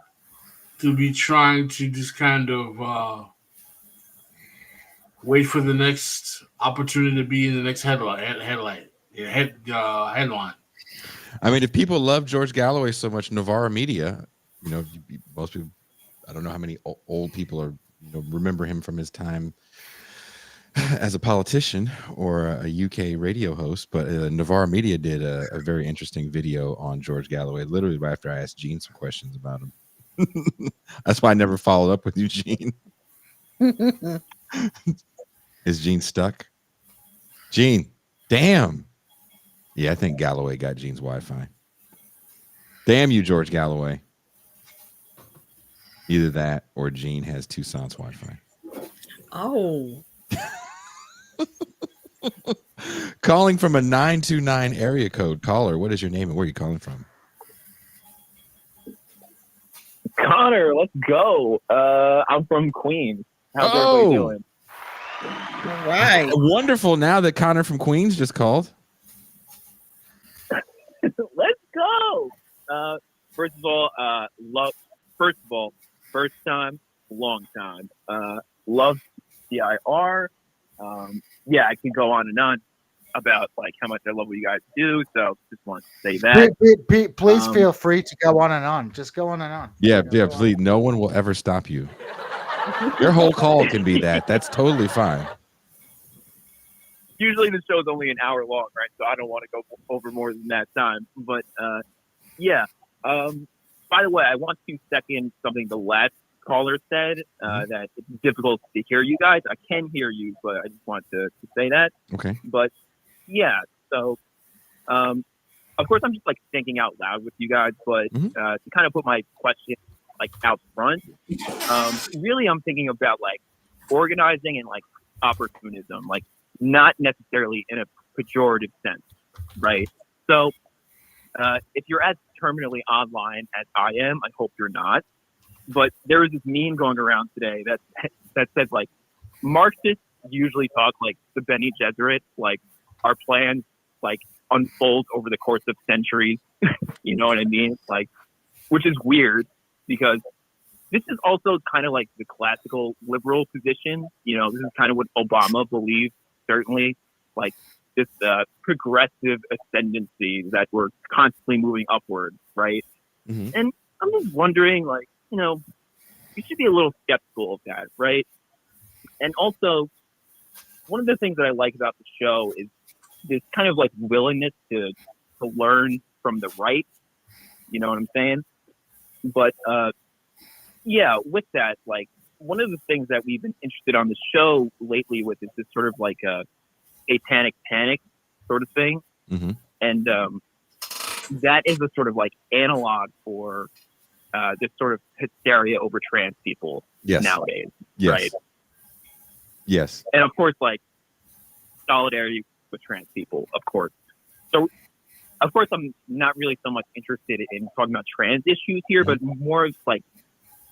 to be trying to just kind of wait for the next opportunity to be in the next headline. I mean, if people love George Galloway so much, Novara Media, most people, I don't know how many old people are, remember him from his time as a politician or a UK radio host, but Novara Media did a very interesting video on George Galloway, literally right after I asked Gene some questions about him. That's why I never followed up with you, Gene. Is Gene stuck? Gene, damn. Yeah, I think Galloway got Gene's Wi-Fi. Damn you, George Galloway. Either that or Gene has Tucson's Wi-Fi. Oh. Calling from a 929 area code. Caller, what is your name and where are you calling from? Connor, let's go. I'm from Queens. How's everybody doing? All right. Wonderful. Now that Connor from Queens just called. Let's go. First of all, first time, long time. Love CIR. Yeah, I can go on and on about like how much I love what you guys do. So just want to say that. Please feel free to go on and on. Just go on and on. Yeah, please. No one will ever stop you. Your whole call can be that. That's totally fine. Usually the show's only an hour long, right? So I don't want to go over more than that time. But yeah. By the way, I want to second something the last caller said, that it's difficult to hear you guys. I can hear you, but I just want to say that. Okay. But yeah, so of course I'm just like thinking out loud with you guys, but to kind of put my question like out front, really I'm thinking about like organizing and like opportunism, like not necessarily in a pejorative sense, right? So if you're as terminally online as I am, I hope you're not. But there was this meme going around today that said like Marxists usually talk like the Bene Gesserit, like our plans like unfold over the course of centuries. You know what I mean? Like, which is weird because this is also kind of like the classical liberal position. You know, this is kind of what Obama believes, certainly, like this progressive ascendancy that we're constantly moving upward, right? Mm-hmm. And I'm just wondering, like, you know, you should be a little skeptical of that, right? And also, one of the things that I like about the show is this kind of like willingness to learn from the right. You know what I'm saying? But yeah, with that, like one of the things that we've been interested on the show lately with is this sort of like a satanic panic sort of thing, Mm-hmm. and that is a sort of like analog for this sort of hysteria over trans people Yes. nowadays, Yes. right? Yes. And of course, like solidarity with trans people, of course. So, of course, I'm not really so much interested in talking about trans issues here, but more of like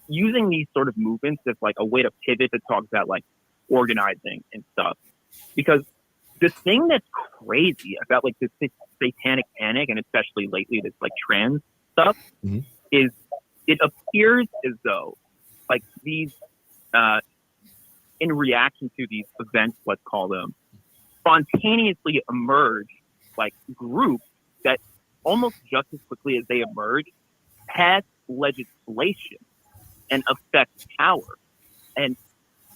using these sort of movements as like a way to pivot to talk about like organizing and stuff. Because the thing that's crazy about like this satanic panic, and especially lately this like trans stuff, Mhm. is it appears as though like these in reaction to these events, let's call them, spontaneously emerge like groups that almost just as quickly as they emerge pass legislation and affect power. And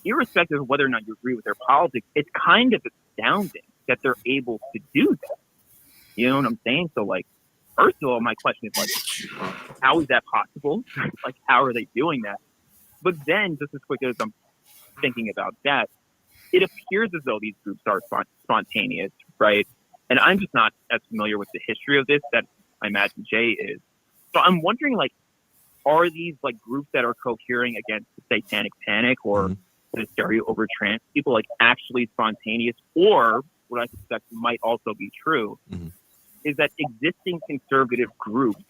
irrespective of whether or not you agree with their politics, it's kind of astounding that they're able to do that. You know what I'm saying? So like, first of all, my question is like, how is that possible? Like, how are they doing that? But then just as quick as I'm thinking about that, it appears as though these groups are spontaneous, right? And I'm just not as familiar with the history of this that I imagine Jay is. So I'm wondering, like, are these like groups that are cohering against the satanic panic or the hysteria over trans people like actually spontaneous? Or what I suspect might also be true is that existing conservative groups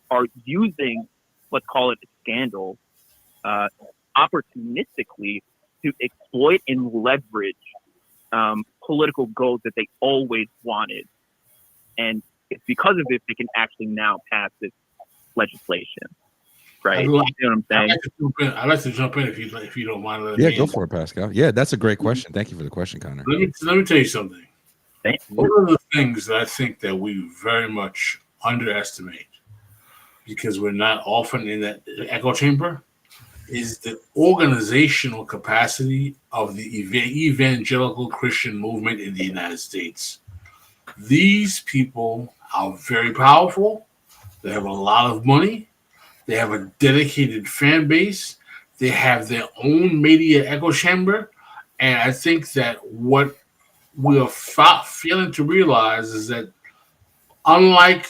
are using, let's call it a scandal, opportunistically to exploit and leverage political goals that they always wanted. And it's because of this they can actually now pass this legislation. Right? You know what I'm saying? I'd like to jump in if you don't mind. Yeah, go for it, Pascal. Yeah, that's a great question. Thank you for the question, Connor. Let me tell you something. One of the things that I think that we very much underestimate, because we're not often in that echo chamber, is the organizational capacity of the evangelical Christian movement in the United States. These people are very powerful. They have a lot of money. They have a dedicated fan base. They have their own media echo chamber. And I think that what we are failing to realize is that unlike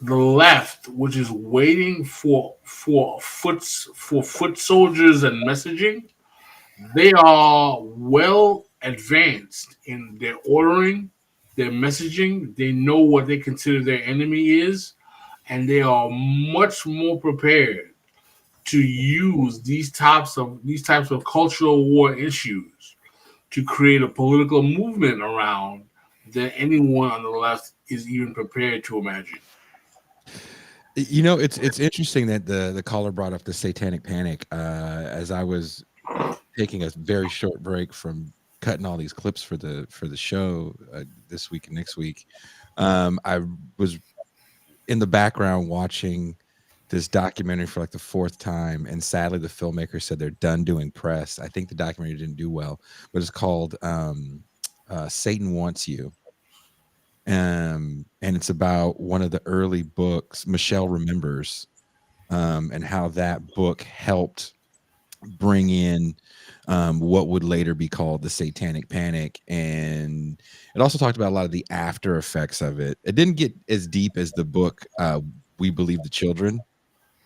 the left, which is waiting for foot soldiers and messaging, they are well advanced in their ordering, their messaging. They know what they consider their enemy is, and they are much more prepared to use these types of cultural war issues to create a political movement around than anyone on the left is even prepared to imagine. You know, it's interesting that the caller brought up the satanic panic. As I was taking a very short break from cutting all these clips for the show this week and next week, I was in the background watching this documentary for like the fourth time, and sadly the filmmaker said they're done doing press. I think the documentary didn't do well, but it's called Satan Wants You. And it's about one of the early books, Michelle Remembers, and how that book helped bring in what would later be called the satanic panic. And it also talked about a lot of the after effects of it. It didn't get as deep as the book We Believe the Children.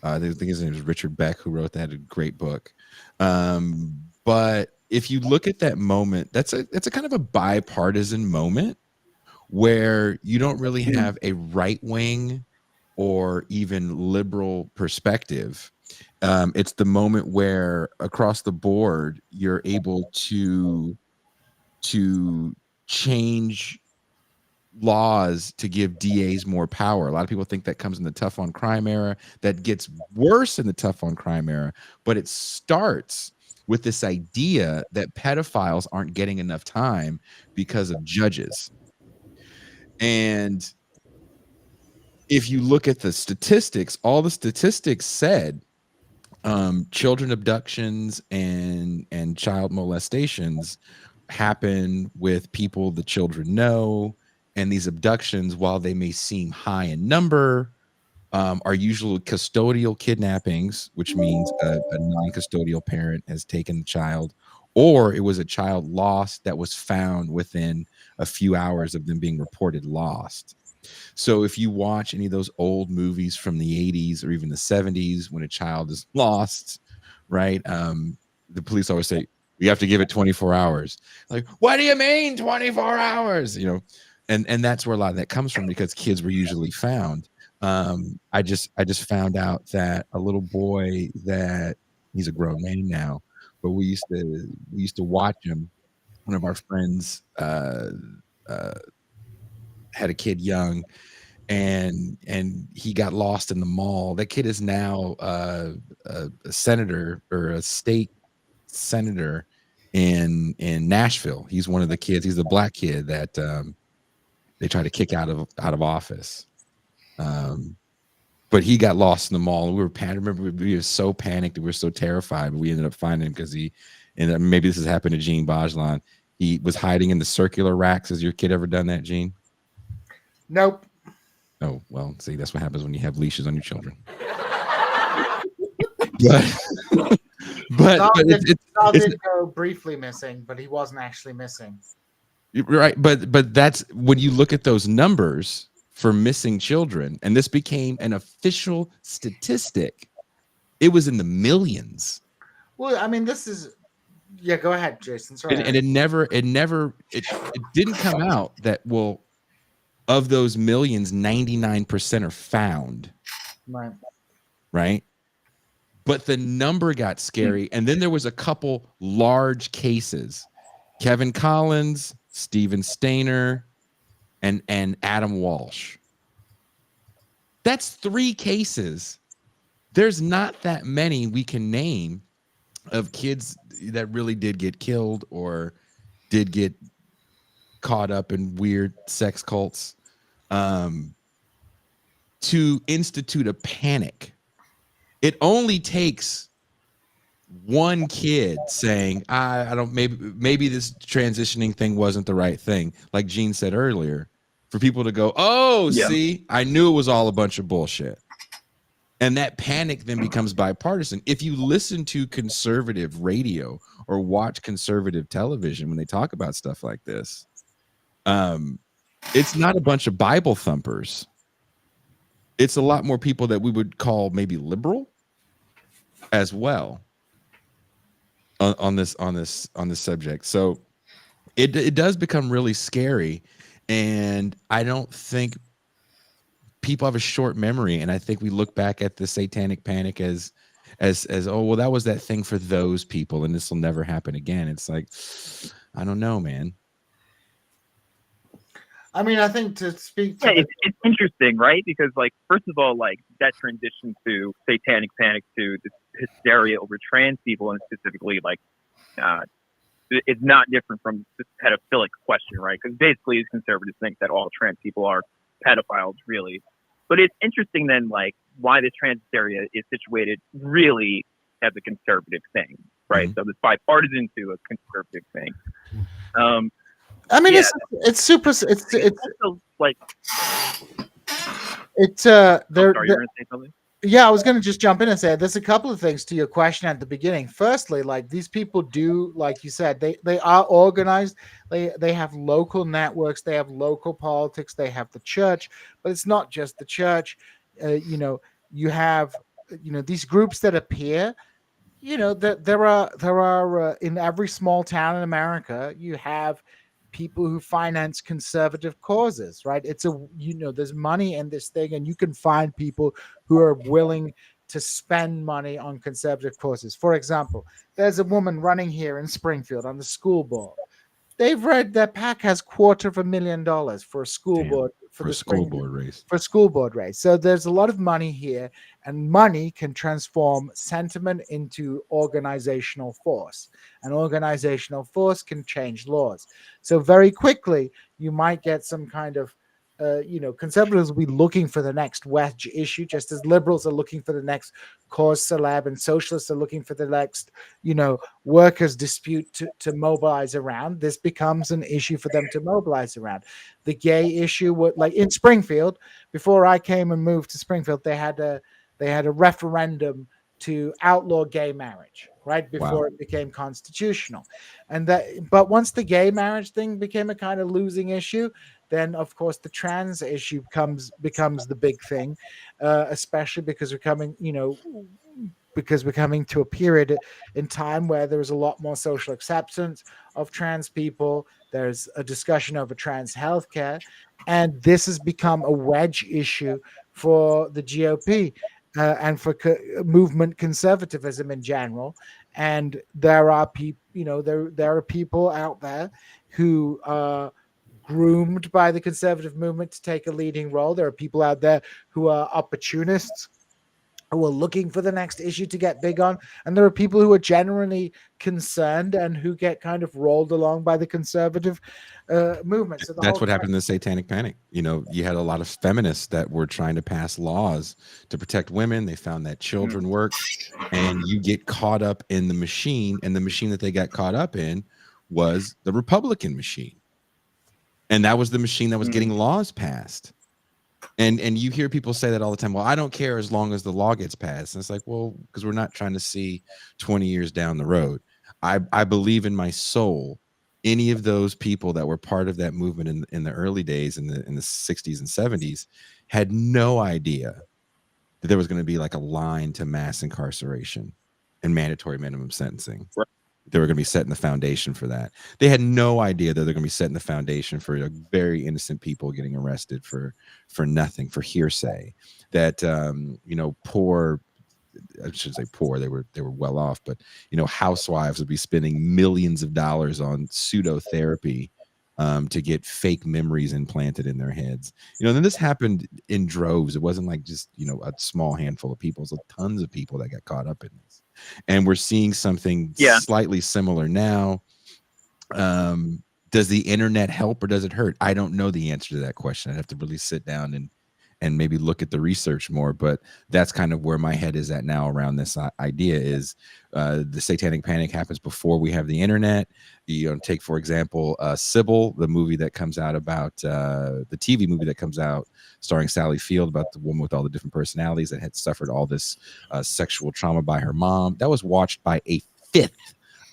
I think his name is Richard Beck, who wrote that. A great book. But if you look at that moment, it's a kind of a bipartisan moment where you don't really have a right wing or even liberal perspective. It's the moment where across the board you're able to change laws to give DAs more power. A lot of people think that comes in the tough on crime era. That gets worse in the tough on crime era, but it starts with this idea that pedophiles aren't getting enough time because of judges. And if you look at the statistics, all the statistics said children abductions and child molestations happen with people the children know, and these abductions, while they may seem high in number, are usually custodial kidnappings, which means a non-custodial parent has taken the child, or it was a child lost that was found within a few hours of them being reported lost. So if you watch any of those old movies from the 80s or even the 70s, when a child is lost, right? The police always say, you have to give it 24 hours. Like, what do you mean 24 hours? You know, and that's where a lot of that comes from, because kids were usually found. I just found out that a little boy, that he's a grown man now, but we used to watch him. One of our friends had a kid young, and he got lost in the mall. That kid is now a senator, or a state senator in Nashville. He's one of the kids. He's the black kid that they tried to kick out of office. But he got lost in the mall, and we were panicked. Remember, we were so panicked, and we were so terrified, but we ended up finding him because and maybe this has happened to Gene Bajlan. He was hiding in the circular racks. Has your kid ever done that, Gene? Nope. Oh, well, see, that's what happens when you have leashes on your children. but Saul did go briefly missing, but he wasn't actually missing. Right, but that's when you look at those numbers for missing children, and this became an official statistic. It was in the millions. Well, I mean, this is go ahead, Jason. Sorry. And it didn't come out that, well, of those millions, 99% are found. Right. Right. But the number got scary. And then there was a couple large cases. Kevin Collins, Steven Stainer, and Adam Walsh. That's 3 cases. There's not that many we can name of kids that really did get killed or did get caught up in weird sex cults. To institute a panic, it only takes one kid saying, I don't, maybe this transitioning thing wasn't the right thing, like Gene said earlier, for people to go, oh, yeah, see, I knew it was all a bunch of bullshit. And that panic then becomes bipartisan. If you listen to conservative radio or watch conservative television when they talk about stuff like this, it's not a bunch of Bible thumpers. It's a lot more people that we would call maybe liberal as well on this subject. So it does become really scary, and I don't think people have a short memory, and I think we look back at the satanic panic as oh, well, that was that thing for those people, and this will never happen again. It's like, I don't know, man. I mean, I think to speak to it's interesting, right? Because, like, first of all, like, that transition to satanic panic to this hysteria over trans people, and specifically, like, it's not different from this pedophilic question, right? Because basically, these conservatives think that all trans people are pedophiles, really. But it's interesting then, like, why this trans hysteria is situated really as a conservative thing, right? Mm-hmm. So it's bipartisan to a conservative thing. I mean, it's super. It's also like it's sorry, you're gonna say something? Yeah, I was gonna just jump in and say there's a couple of things to your question at the beginning. Firstly, like, these people do, like you said, they are organized. They have local networks. They have local politics. They have the church, but it's not just the church. You have these groups that appear. That there are in every small town in America, you have people who finance conservative causes, right? It's a, there's money in this thing, and you can find people who are willing to spend money on conservative causes. For example, there's a woman running here in Springfield on the school board. They've read their PAC has $250,000 for a school board for a school board race. For a school board race. So there's a lot of money here, and money can transform sentiment into organizational force. And organizational force can change laws. So very quickly, you might get some kind of conservatives will be looking for the next wedge issue, just as liberals are looking for the next cause celeb, and socialists are looking for the next, workers' dispute to mobilize around. This becomes an issue for them to mobilize around. The gay issue, like in Springfield, before I came and moved to Springfield, they had a referendum to outlaw gay marriage, right before it became constitutional, but once the gay marriage thing became a kind of losing issue, then of course the trans issue becomes the big thing, especially because we're coming to a period in time where there's a lot more social acceptance of trans people. There's a discussion over trans healthcare, and this has become a wedge issue for the GOP. And for movement conservatism in general, and there are people, there are people out there who are groomed by the conservative movement to take a leading role. There are people out there who are opportunists, who are looking for the next issue to get big on, and there are people who are genuinely concerned and who get kind of rolled along by the conservative movement. So that's what happened in the Satanic Panic. You had a lot of feminists that were trying to pass laws to protect women. They found that children work, and you get caught up in the machine, and the machine that they got caught up in was the Republican machine, and that was the machine that was getting laws passed. And you hear people say that all the time. Well, I don't care as long as the law gets passed. And it's like, well, because we're not trying to see 20 years down the road. I believe in my soul, any of those people that were part of that movement in the early days, in the 60s and 70s, had no idea that there was going to be like a line to mass incarceration and mandatory minimum sentencing. Right. They were going to be setting the foundation for that. They had no idea that they're going to be setting the foundation for very innocent people getting arrested for nothing, for hearsay. That poor, I shouldn't say poor, they were well off, but housewives would be spending millions of dollars on pseudo therapy to get fake memories implanted in their heads. Then this happened in droves. It wasn't like just a small handful of people. It was tons of people that got caught up in this. And we're seeing something slightly similar now. Does the internet help or does it hurt? I don't know the answer to that question. I'd have to really sit down and maybe look at the research more, but that's kind of where my head is at now around this idea is the Satanic Panic happens before we have the internet. Take, for example, Sybil, the movie that comes out about the TV movie that comes out starring Sally Field about the woman with all the different personalities that had suffered all this sexual trauma by her mom. That was watched by 1/5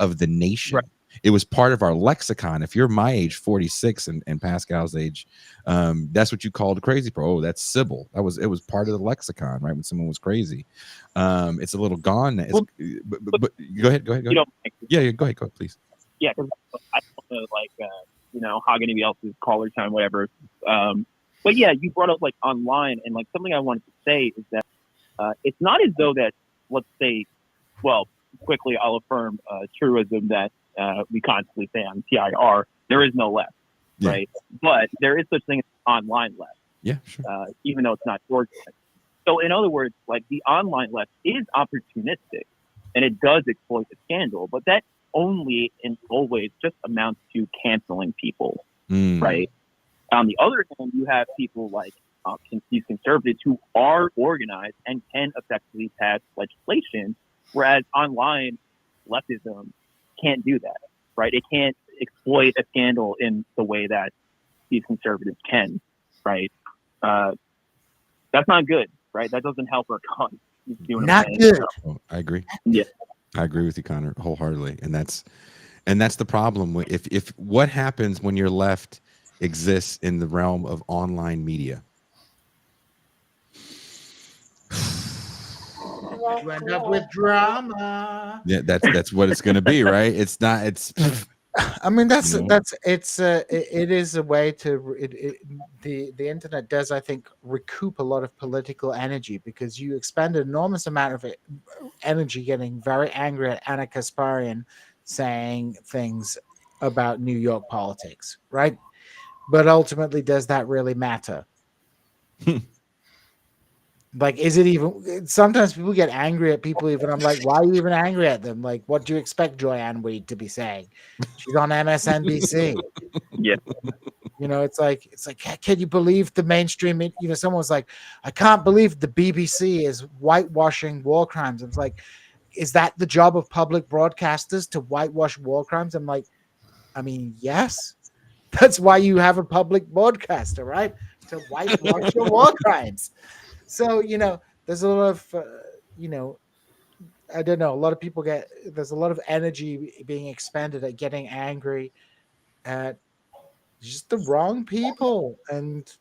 of the nation. Right. It was part of our lexicon. If you're my age, 46, and Pascal's age, that's what you called a crazy pro. Oh, that's Sybil. It was part of the lexicon, right? When someone was crazy. It's a little gone. But go ahead. Yeah, go ahead, please. Yeah, because I don't know, hog anybody else's caller time, whatever. But yeah, you brought up like online, and like something I wanted to say is that it's not as though that, let's say, well, quickly I'll affirm truism that we constantly say on TIR, there is no left, right? But there is such thing as online left. Yeah, sure. Even though it's not organized. So in other words, like the online left is opportunistic and it does exploit the scandal, but that only and always just amounts to canceling people, right? On the other hand, you have people like these conservatives who are organized and can effectively pass legislation, whereas online leftism can't do that, right? It can't exploit a scandal in the way that these conservatives can, right? That's not good, right? That doesn't help our cause. Not good. Oh, I agree. Yeah, I agree with you, Connor, wholeheartedly. And that's the problem. If what happens when your left exists in the realm of online media, you end up with drama. Yeah, that's what it's going to be, right? It's not. It's I mean, You know? it is a way to the internet does, I think, recoup a lot of political energy because you expend an enormous amount of energy getting very angry at Anna Kasparian saying things about New York politics, right? But ultimately, does that really matter? Like, is it even? Sometimes people get angry at people. Even I'm like, why are you even angry at them? Like, what do you expect Joanne Weed to be saying? She's on MSNBC. Yeah. You know, it's like, can you believe the mainstream? You know, someone was like, I can't believe the BBC is whitewashing war crimes. It's like, is that the job of public broadcasters to whitewash war crimes? I'm like, I mean, yes, that's why you have a public broadcaster, right? To whitewash your war crimes. So, you know, there's a lot of, you know, I don't know, a lot of people there's a lot of energy being expended at getting angry at just the wrong people and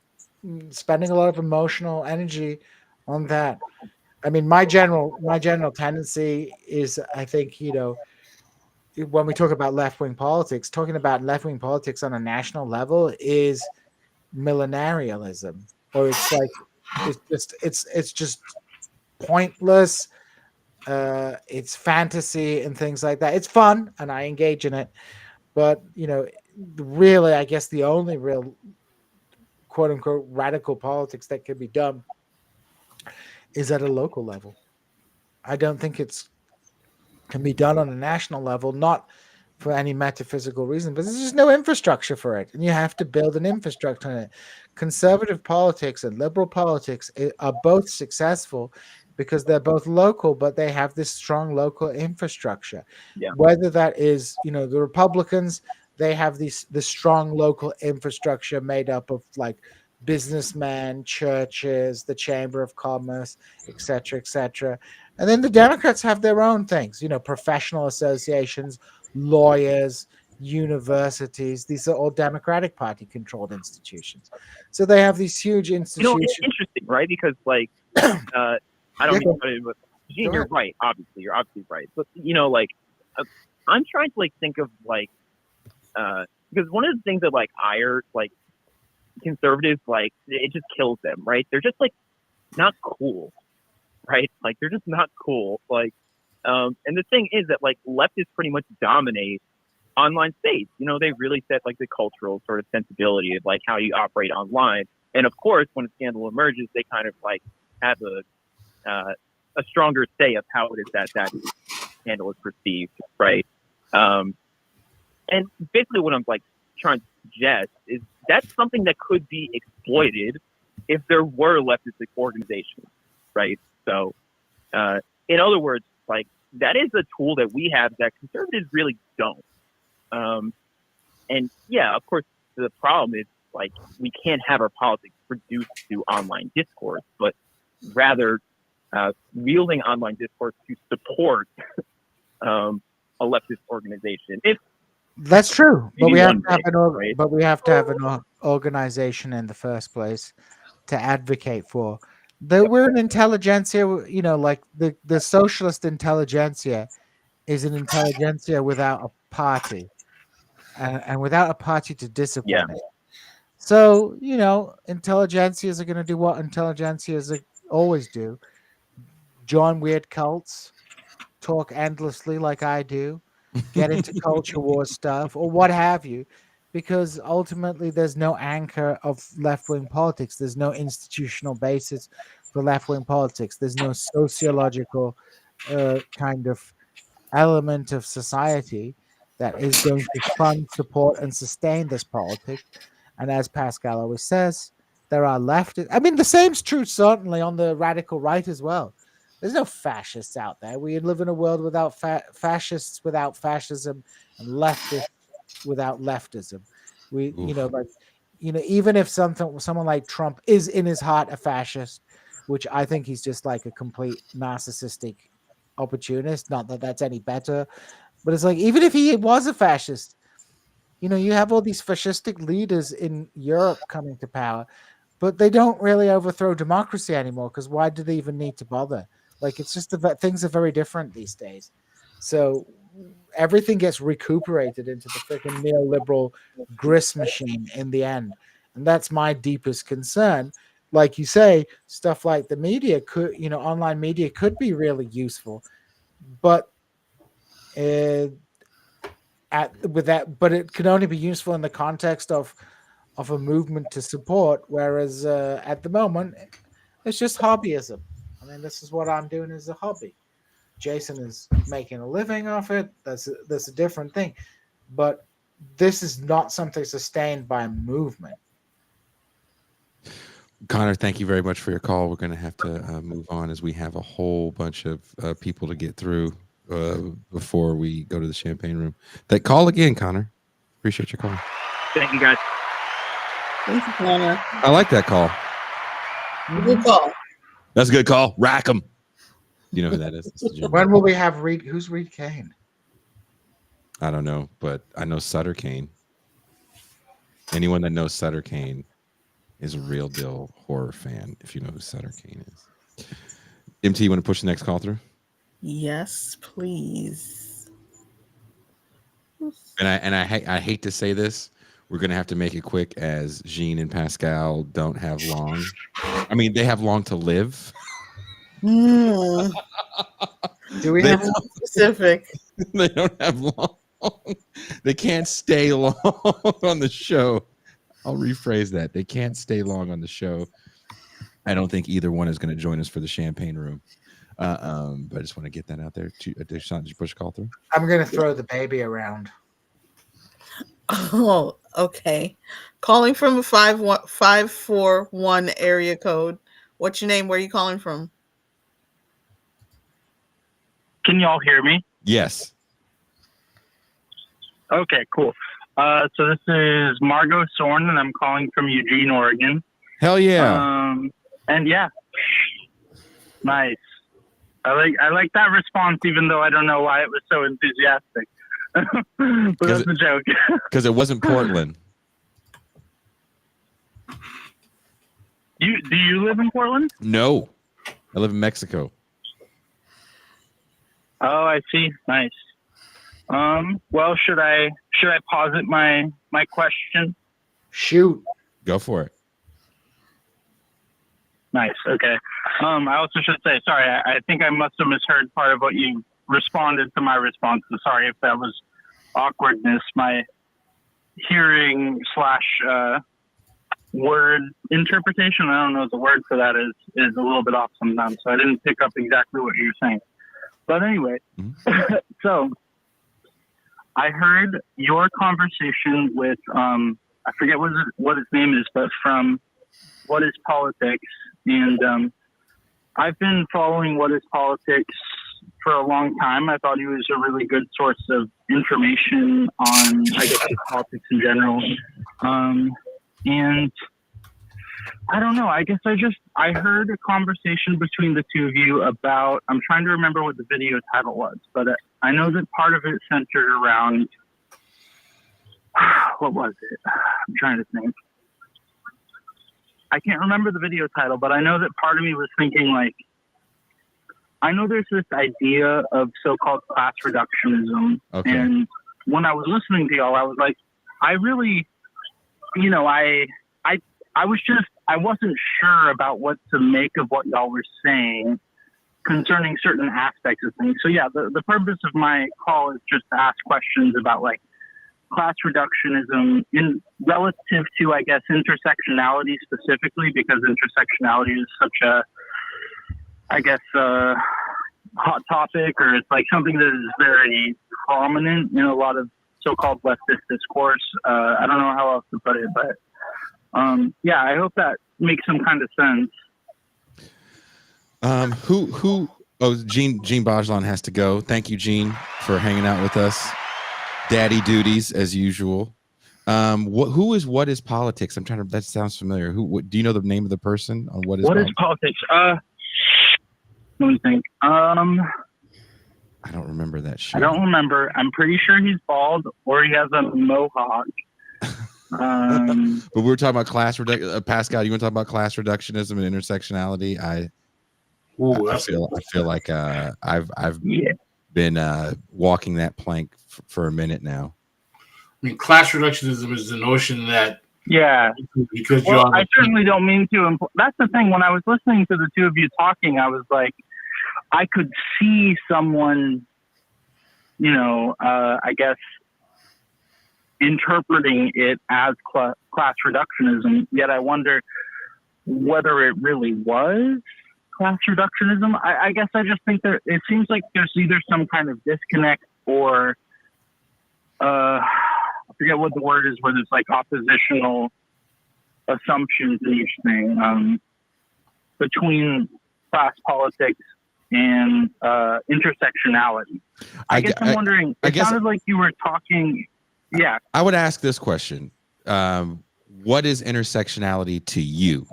spending a lot of emotional energy on that. I mean, my general tendency is, I think, you know, when we talk about left wing politics, talking about left wing politics on a national level is millenarianism, or it's like it's just pointless. It's fantasy and things like that. It's fun, and I engage in it, but you know, really, I guess the only real quote unquote radical politics that can be done is at a local level. I don't think it's can be done on a national level, not for any metaphysical reason, but there's just no infrastructure for it. And you have to build an infrastructure on it. Conservative politics and liberal politics are both successful because they're both local, but they have this strong local infrastructure. Yeah. Whether that is, you know, the Republicans, they have this strong local infrastructure made up of like businessmen, churches, the Chamber of Commerce, etc., etc. And then the Democrats have their own things, you know, professional associations, lawyers, universities. These are all Democratic Party controlled institutions. So they have these huge You know, institutions. it's interesting, right? Because like, I don't Yeah, mean to put it, but Gene, go you're ahead. right. Obviously, you're obviously right. But you know, like, I'm trying to like think of like, because one of the things that like ire like conservatives like it just kills them, right? They're just like not cool, right? Like they're just not cool. Like, and the thing is that like leftists pretty much dominate online space. You know, they really set like the cultural sort of sensibility of like how you operate online. And of course, when a scandal emerges, they kind of like have a stronger say of how it is that scandal is perceived, right? And basically, what I'm like trying to suggest is that's something that could be exploited if there were leftist organizations, right? So, in other words, like that is a tool that we have that conservatives really don't. And yeah, of course, the problem is like we can't have our politics reduced to online discourse, but rather wielding online discourse to support a leftist organization. If That's true, but maybe we have one to have day, right? but we have to have an organization in the first place to advocate for. We're an intelligentsia, you know, like the socialist intelligentsia is an intelligentsia without a party, and without a party to Yeah, discipline it. So, you know, intelligentsias are going to do what intelligentsias always do: join weird cults, talk endlessly like I do, get into culture war stuff or what have you, because ultimately there's no anchor of left wing politics. There's no institutional basis for left wing politics. There's no sociological kind of element of society that is going to fund, support, and sustain this politics. And as Pascal always says, there are leftists. I mean, the same's true certainly on the radical right as well. There's no fascists out there. We live in a world without fascists, without fascism, and leftists without leftism. You know, Oof. like, you know, even if someone like Trump is in his heart a fascist, which I think he's just like a complete narcissistic opportunist. Not that that's any better, but it's like even if he was a fascist, you know, you have all these fascistic leaders in Europe coming to power, but they don't really overthrow democracy anymore because why do they even need to bother? Like it's just things are very different these days. So everything gets recuperated into the freaking neoliberal grist machine in the end. And that's my deepest concern. Like you say, stuff like the media could, online media could be really useful, but but it can only be useful in the context of a movement to support. Whereas at the moment, it's just hobbyism. I mean, this is what I'm doing as a hobby. Jason is making a living off it. That's a different thing, but this is not something sustained by a movement. Connor, thank you very much for your call. We're going to have to move on as we have a whole bunch of people to get through before we go to the champagne room. Call again, Connor. Appreciate your call. Thank you, guys. Thank you, Connor. I like that call. Good call. That's a good call. Rack 'em. You know who that is? When will we have Reed? Who's Reed Kane? I don't know, but I know Sutter Kane. Anyone that knows Sutter Kane is a real deal horror fan, if you know who Sutter Kane is. MT, you want to push the next call through? Yes, please. And I hate to say this, we're gonna have to make it quick, as Jean and Pascal don't have long. I mean, they have long to live. Mm. Do we have Specific? They don't have long. They can't stay long on the show. I'll rephrase that. They can't stay long on the show. I don't think either one is going to join us for the champagne room. But I just want to get that out there. Did you push a call through? I'm going to throw the baby around. Oh, okay. Calling from a 541 area code. What's your name? Where are you calling from? Can y'all hear me? Yes. Okay, cool. So this is Margot Sorn, and I'm calling from Eugene, Oregon. Hell yeah. And yeah, nice. I like that response, even though I don't know why it was so enthusiastic. But that's a joke. Because it wasn't Portland. Do you live in Portland? No, I live in Mexico. Oh, I see. Nice. Well, should I posit my question? Shoot. Go for it. Nice. Okay. I also should say, sorry, I think I must have misheard part of what you responded to my response. So sorry if that was awkwardness. My hearing / word interpretation, I don't know what the word for that is a little bit off sometimes. So I didn't pick up exactly what you were saying. But anyway, so I heard your conversation with, I forget what his name is, but from What is Politics. And I've been following What is Politics for a long time. I thought he was a really good source of information on, I guess, politics in general. And I don't know. I guess I heard a conversation between the two of you about, I'm trying to remember what the video title was, but I know that part of it centered around, what was it? I'm trying to think. I can't remember the video title, but I know that part of me was thinking, like, I know there's this idea of so-called class reductionism. Okay. And when I was listening to y'all, I was like, I really, I wasn't sure about what to make of what y'all were saying concerning certain aspects of things. So yeah, the purpose of my call is just to ask questions about like class reductionism in relative to, I guess, intersectionality specifically, because intersectionality is such a, I guess, hot topic, or it's like something that is very prominent in a lot of so-called leftist discourse. I don't know how else to put it, but yeah, I hope that makes some kind of sense. Gene Bajlan has to go. Thank you, Gene, for hanging out with us. Daddy duties as usual. What is Politics? That sounds familiar. Do you know the name of the person on What is Politics? Let me think. I don't remember that shit. I don't remember. I'm pretty sure he's bald or he has a mohawk. But we were talking about class reduction. Pascal, you want to talk about class reductionism and intersectionality? I feel like I've been walking that plank for a minute now. I mean, class reductionism is the notion that Yeah. because Well, I certainly don't mean to. That's the thing. When I was listening to the two of you talking, I was like, I could see someone, I guess, interpreting it as class reductionism. Yet I wonder whether it really was class reductionism. I guess I just think that it seems like there's either some kind of disconnect or I forget what the word is, where there's like oppositional assumptions in each thing between class politics and intersectionality. I guess I'm wondering, it sounded like you were talking, yeah. I would ask this question. What is intersectionality to you?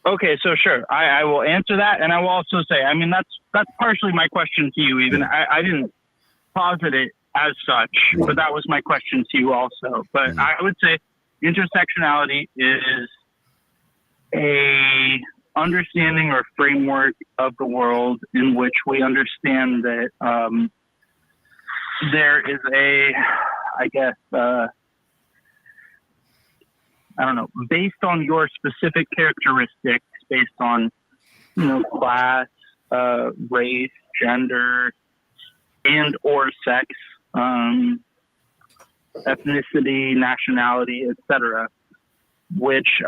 Okay, so sure, I will answer that, and I will also say, I mean, that's partially my question to you. Even I didn't posit it as such, but that was my question to you also. But I would say intersectionality is a understanding or framework of the world in which we understand that there is a, I guess, I don't know, based on your specific characteristics, based on, class, race, gender, and or sex, ethnicity, nationality, etc., which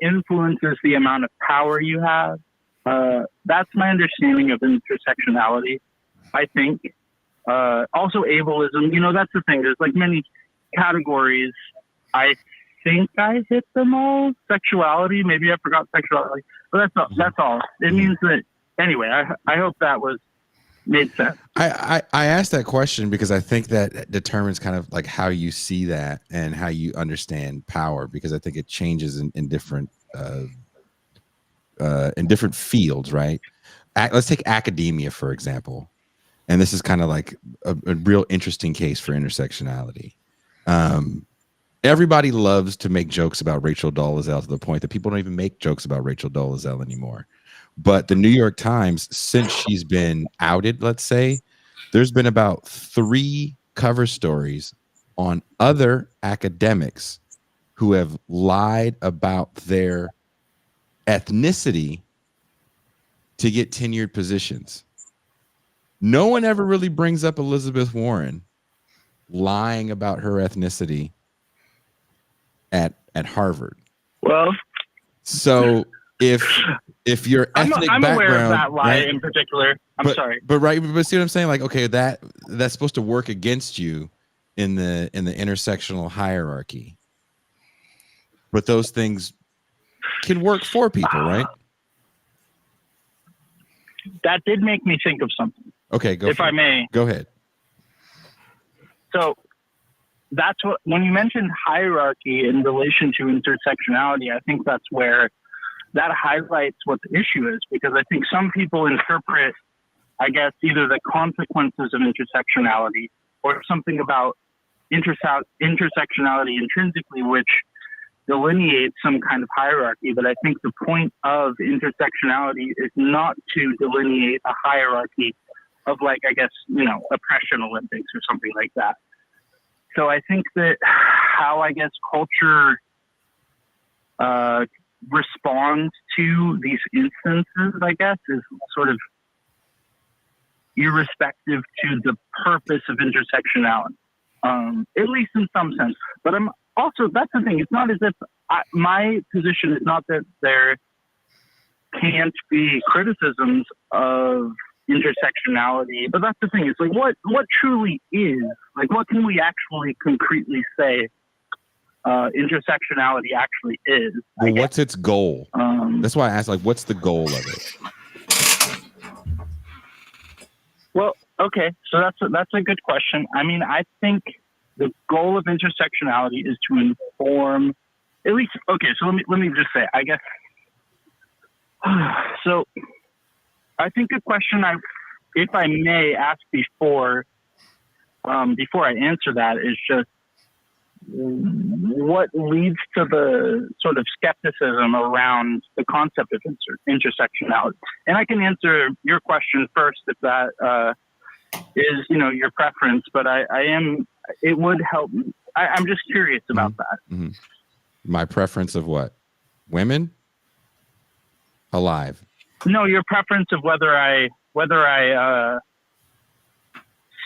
influences the amount of power you have. That's my understanding of intersectionality, I think. Also ableism, that's the thing. There's like many categories. I think I hit them all. Sexuality, maybe I forgot sexuality, but that's all. It means that, anyway, I hope that was made sense. I asked that question because I think that determines kind of like how you see that and how you understand power, because I think it changes in different fields, right? Let's take academia, for example. And this is kind of like a real interesting case for intersectionality. Everybody loves to make jokes about Rachel Dolezal to the point that people don't even make jokes about Rachel Dolezal anymore. But the New York Times, since she's been outed, let's say, there's been about 3 cover stories on other academics who have lied about their ethnicity to get tenured positions. No one ever really brings up Elizabeth Warren lying about her ethnicity at Harvard. Well, so if your ethnic I'm background, aware of that lie, right, in particular. I'm sorry, but see what I'm saying? Like, okay, that's supposed to work against you in the intersectional hierarchy, but those things can work for people, right? That did make me think of something. Okay, if I may. Go ahead. So that's what, when you mentioned hierarchy in relation to intersectionality, I think that's where that highlights what the issue is, because I think some people interpret, I guess, either the consequences of intersectionality or something about intersectionality intrinsically, which delineates some kind of hierarchy. But I think the point of intersectionality is not to delineate a hierarchy of, like, I guess, oppression Olympics or something like that. So I think that how, I guess, culture responds to these instances, I guess, is sort of irrespective to the purpose of intersectionality, at least in some sense. But I'm also, that's the thing, it's not as if my position is not that there can't be criticisms of intersectionality, but that's the thing. It's like, what truly is, like, what can we actually concretely say intersectionality actually is? Well, what's its goal? That's why I asked, like, what's the goal of it? Well, okay, so that's a good question. I mean, I think the goal of intersectionality is to inform, at least, okay, so let me just say, I guess, so I think a question if I may ask before I answer that, is just, what leads to the sort of skepticism around the concept of intersectionality? And I can answer your question first if that is, your preference, but it would help. I'm just curious about that. Mm-hmm. My preference of what? Women? Alive. No, your preference of whether I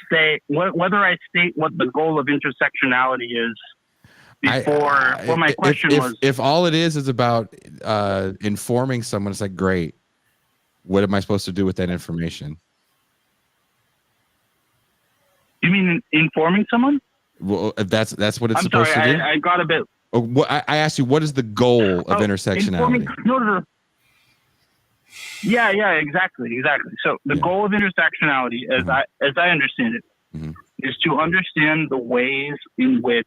state what the goal of intersectionality is before. My question was, if all it is about informing someone, it's like, great. What am I supposed to do with that information? You mean informing someone? Well, that's what it's I'm supposed sorry, to do. I got a bit. I asked you, what is the goal of intersectionality? No. Yeah, exactly. So the goal of intersectionality, as I understand it, is to understand the ways in which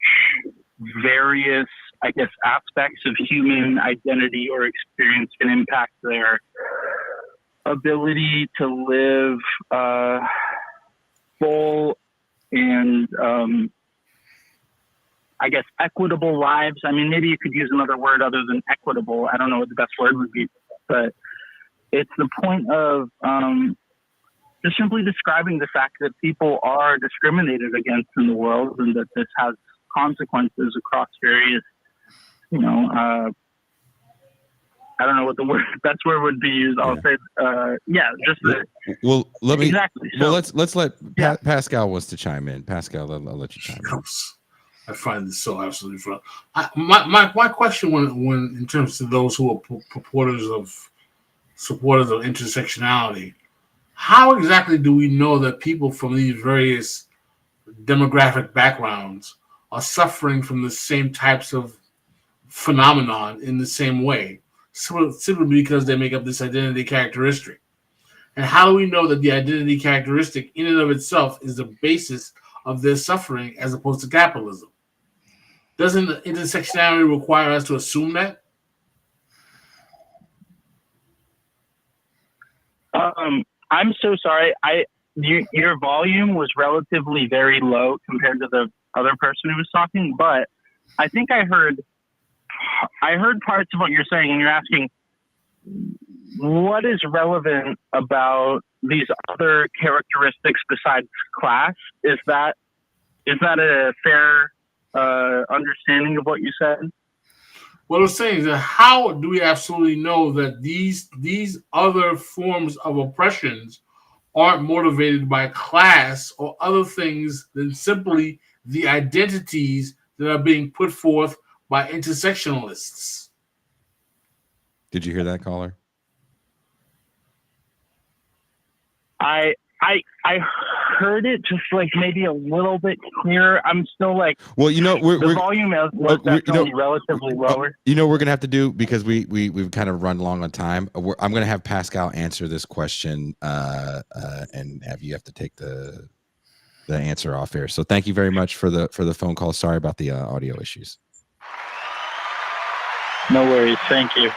various, I guess, aspects of human identity or experience can impact their ability to live full and I guess equitable lives. I mean, maybe you could use another word other than equitable. I don't know what the best word would be, but it's the point of just simply describing the fact that people are discriminated against in the world, and that this has consequences across various, I don't know what the best word would be used. I'll say, let me. Exactly. Well, let's let Pascal wants to chime in. Pascal, I'll let you chime in. I find this so absolutely fun. My question, when in terms of those who are supporters of intersectionality, how exactly do we know that people from these various demographic backgrounds are suffering from the same types of phenomenon in the same way, simply because they make up this identity characteristic? And how do we know that the identity characteristic in and of itself is the basis of their suffering as opposed to capitalism? Doesn't intersectionality require us to assume that? I'm so sorry. Your volume was relatively very low compared to the other person who was talking, but I think I heard parts of what you're saying, and you're asking what is relevant about these other characteristics besides class. Is that a fair understanding of what you said? What I'm saying is that how do we absolutely know that these other forms of oppressions aren't motivated by class or other things than simply the identities that are being put forth by intersectionalists? Did you hear that, caller? I heard it just like maybe a little bit clearer. I'm still like, well, the volume was definitely relatively lower. We're gonna have to do, because we've kind of run long on time. I'm gonna have Pascal answer this question and have to take the answer off air. So thank you very much for the phone call. Sorry about the audio issues. No worries. Thank you.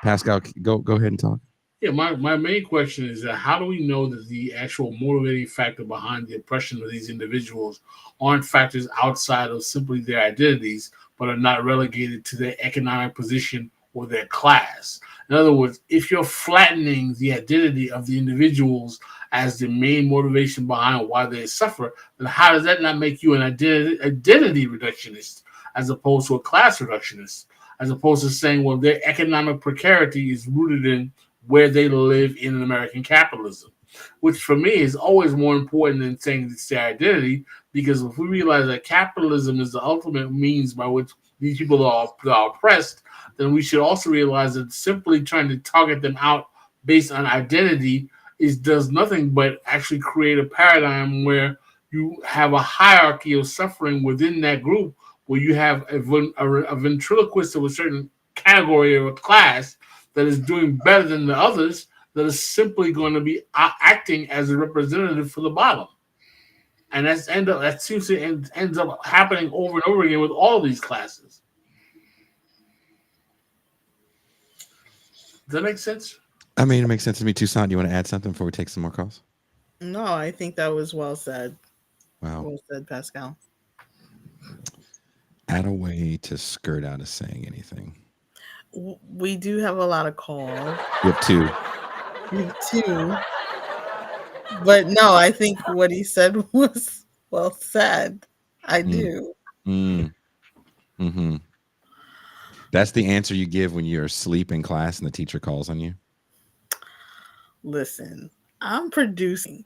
Pascal, go ahead and talk. Yeah, my main question is that how do we know that the actual motivating factor behind the oppression of these individuals aren't factors outside of simply their identities, but are not relegated to their economic position or their class? In other words, if you're flattening the identity of the individuals as the main motivation behind why they suffer, then how does that not make you an identity reductionist as opposed to a class reductionist, as opposed to saying, well, their economic precarity is rooted in where they live in American capitalism, which for me is always more important than saying it's their identity, because if we realize that capitalism is the ultimate means by which these people are oppressed, then we should also realize that simply trying to target them out based on identity does nothing but actually create a paradigm where you have a hierarchy of suffering within that group, where you have a ventriloquist of a certain category or a class that is doing better than the others, that is simply going to be acting as a representative for the bottom. And that seems to ends up happening over and over again with all of these classes. Does that make sense? I mean, it makes sense to me. Tucson, do you want to add something before we take some more calls? No, I think that was well said. Wow. Well said, Pascal. Add a way to skirt out of saying anything. We do have a lot of calls. You have two. We have two. But no, I think what he said was well said. I do. Mm-hmm. That's the answer you give when you're asleep in class and the teacher calls on you? Listen, I'm producing.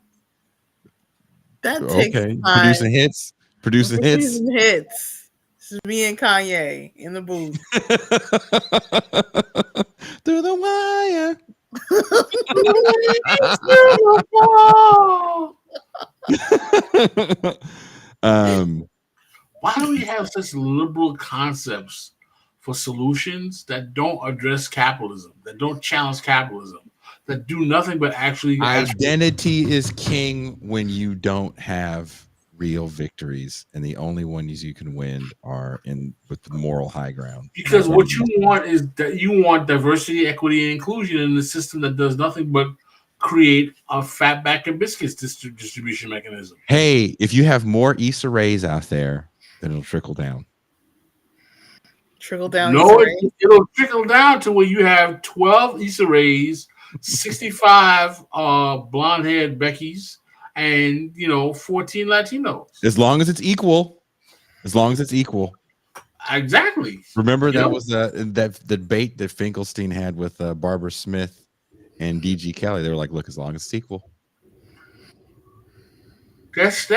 That takes time. Producing hits. Producing hits. This is me and Kanye in the booth. Through the wire. Why do we have such liberal concepts for solutions that don't address capitalism, that don't challenge capitalism, that do nothing but actually identity is king when you don't have real victories, and the only ones you can win are with moral high ground. Because what you want is that you want diversity, equity, and inclusion in a system that does nothing but create a fat back and biscuits distribution mechanism. Hey, if you have more Issa Rays out there, then it'll trickle down. Trickle down. No, it'll trickle down to where you have 12 Issa Rays, 65 blonde-haired Beckys, and 14 Latinos. As long as it's equal. Exactly. Remember that was that debate that Finkelstein had with Barbara Smith and D.G. Kelly. They were like, "Look, as long as it's equal." That's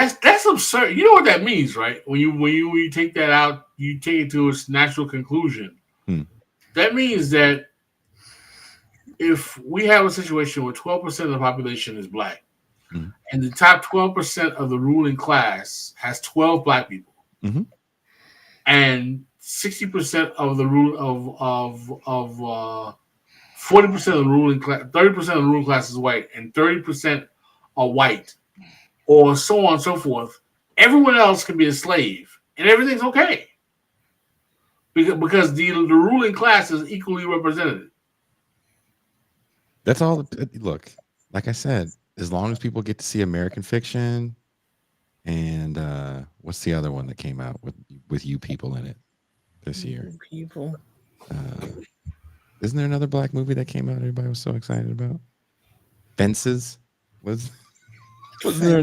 absurd. You know what that means, right? When you take that out, you take it to its natural conclusion. That means that if we have a situation where 12% of the population is black, and the top 12% of the ruling class has 12 black people, and 60% of the 40% of the ruling class, 30% of the ruling class is white, and 30% are white, or so on and so forth, everyone else can be a slave, and everything's okay. Because the ruling class is equally represented. That's all. Look, like I said, as long as people get to see American Fiction, and what's the other one that came out with you people in it this year? People. Isn't there another black movie that came out everybody was so excited about? Fences? Wasn't there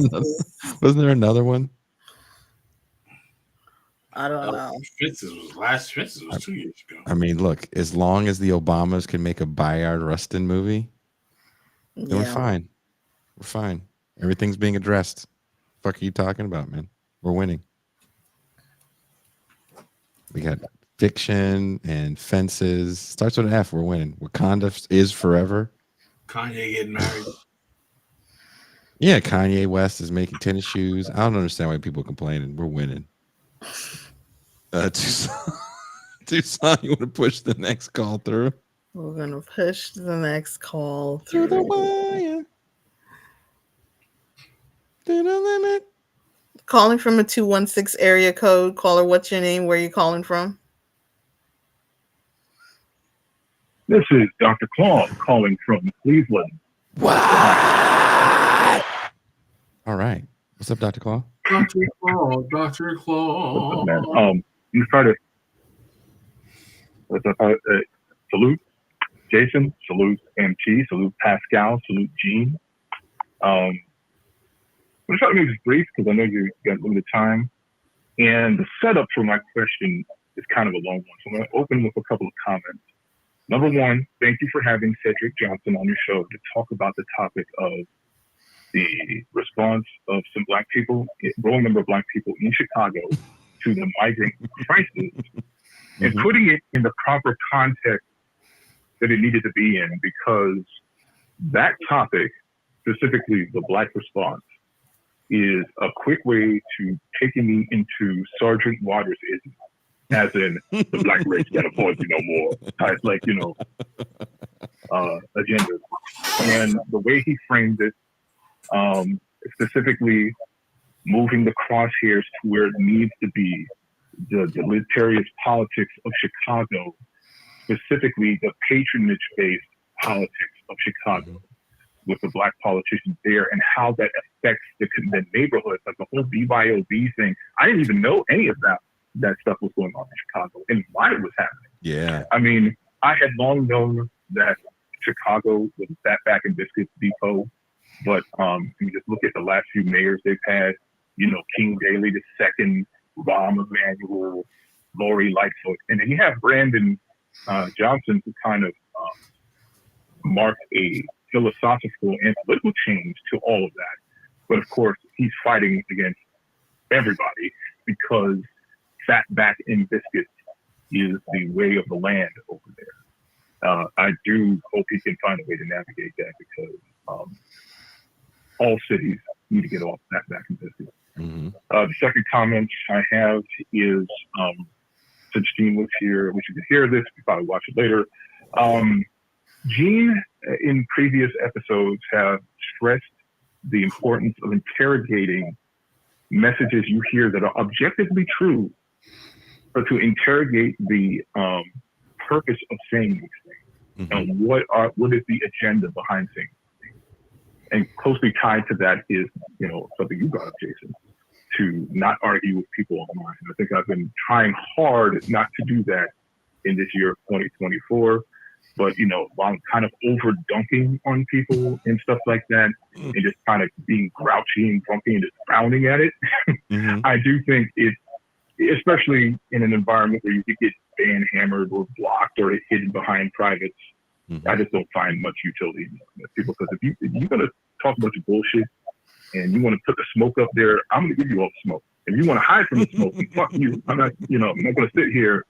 another one? I don't know. Fences was 2 years ago. I mean, look, as long as the Obamas can make a Bayard Rustin movie, then we're fine. We're fine. Everything's being addressed. What the fuck are you talking about, man? We're winning. We got Fiction and Fences. Starts with an F. We're winning. Wakanda is forever. Kanye getting married. Yeah, Kanye West is making tennis shoes. I don't understand why people are complaining. We're winning. Tucson, you want to push the next call through? We're going to push the next call through the wire. To the limit. Calling from a 216 area code. Caller, what's your name? Where are you calling from? This is Dr. Claw calling from Cleveland. What? All right. What's up, Dr. Claw? Dr. Claw. What's up, man? You started. Salute Jason, salute MT, salute Pascal, salute Gene. I'm going to try to make this brief because I know you got limited time. And the setup for my question is kind of a long one. So I'm going to open with a couple of comments. Number one, thank you for having Cedric Johnson on your show to talk about the topic of the response of some Black people, a growing number of Black people in Chicago to the migrant crisis, and putting it in the proper context that it needed to be in, because that topic, specifically the Black response, is a quick way to taking me into Sergeant Waters-ism, as in the Black race can't afford you no more, type, like, agenda. And the way he framed it, specifically moving the crosshairs to where it needs to be, the deleterious politics of Chicago, specifically the patronage-based politics of Chicago, with the black politicians there and how that affects the neighborhoods, like the whole BYOB thing. I didn't even know any of that stuff was going on in Chicago and why it was happening. Yeah. I mean, I had long known that Chicago was that back in Biscuits Depot, but you just look at the last few mayors they've had, King Daley II, Rahm Emanuel, Lori Lightfoot, and then you have Brandon Johnson, who kind of marked a philosophical and political change to all of that. But of course, he's fighting against everybody because fat back in biscuits is the way of the land over there. I do hope he can find a way to navigate that because all cities need to get off fat back in biscuits. Mm-hmm. The second comment I have is, since Gene was here, we should hear this, we probably watch it later. Gene, in previous episodes, have stressed the importance of interrogating messages you hear that are objectively true, or to interrogate the purpose of saying these things, mm-hmm. and what is the agenda behind saying these things. And closely tied to that is, something you brought up, Jason, to not argue with people online. I think I've been trying hard not to do that in this year of 2024. But, while I'm kind of over dunking on people and stuff like that, and just kind of being grouchy and grumpy and just frowning at it, mm-hmm. I do think it, especially in an environment where you could get ban-hammered or blocked or hidden behind privates, mm-hmm. I just don't find much utility in people. Because if you're going to talk a bunch of bullshit and you want to put the smoke up there, I'm going to give you all the smoke. If you want to hide from the smoke, fuck you. I'm not going to sit here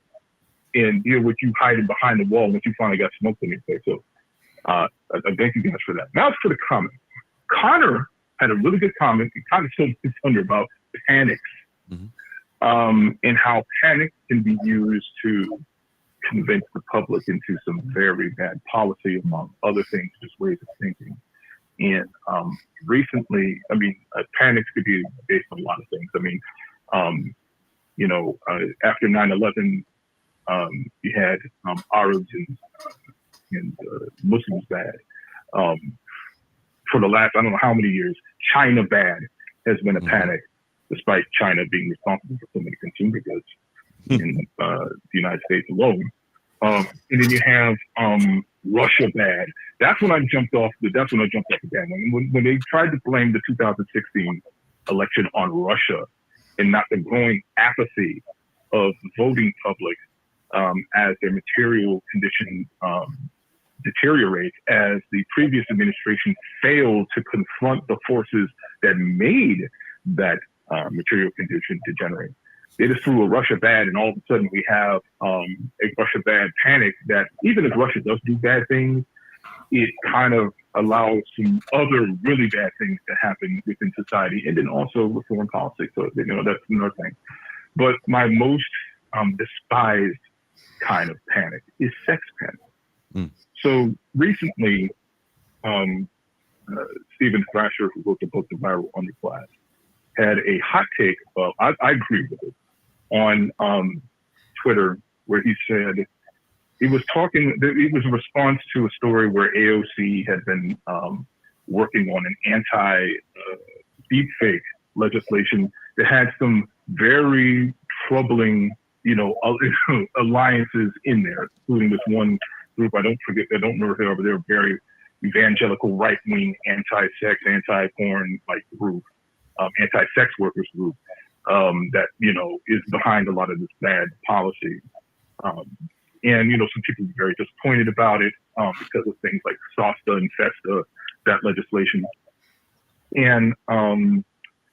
and deal with you hiding behind the wall once you finally got smoked in your face. So I thank you guys for that. Now it's for the comment. Connor had a really good comment. He kind of said it's under about panics, mm-hmm. And how panic can be used to convince the public into some very bad policy, among other things, just ways of thinking. And recently, panics could be based on a lot of things. After 9/11, you had Arabs and Muslims bad. For the last, I don't know how many years, China bad has been a panic, despite China being responsible for so many consumer goods in the United States alone. And then you have Russia bad. That's when I jumped off again. When they tried to blame the 2016 election on Russia and not the growing apathy of voting public as their material condition deteriorates, as the previous administration failed to confront the forces that made that material condition degenerate. They just threw a Russia bad, and all of a sudden we have a Russia bad panic that even if Russia does do bad things, it kind of allows some other really bad things to happen within society, and then also with foreign politics. So, that's another thing. But my most despised kind of panic is sex panic. Mm. So recently, Stephen Thrasher, who wrote the book The Viral Underclass, had a hot take of, I agree with it, on Twitter, where he said it was a response to a story where AOC had been working on an anti-deepfake legislation that had some very troubling, alliances in there, including this one group, I don't know if they're very evangelical, right-wing, anti-sex, anti-porn group, anti-sex workers group, that, is behind a lot of this bad policy. And, some people were very disappointed about it because of things like SOSTA and FESTA, that legislation. And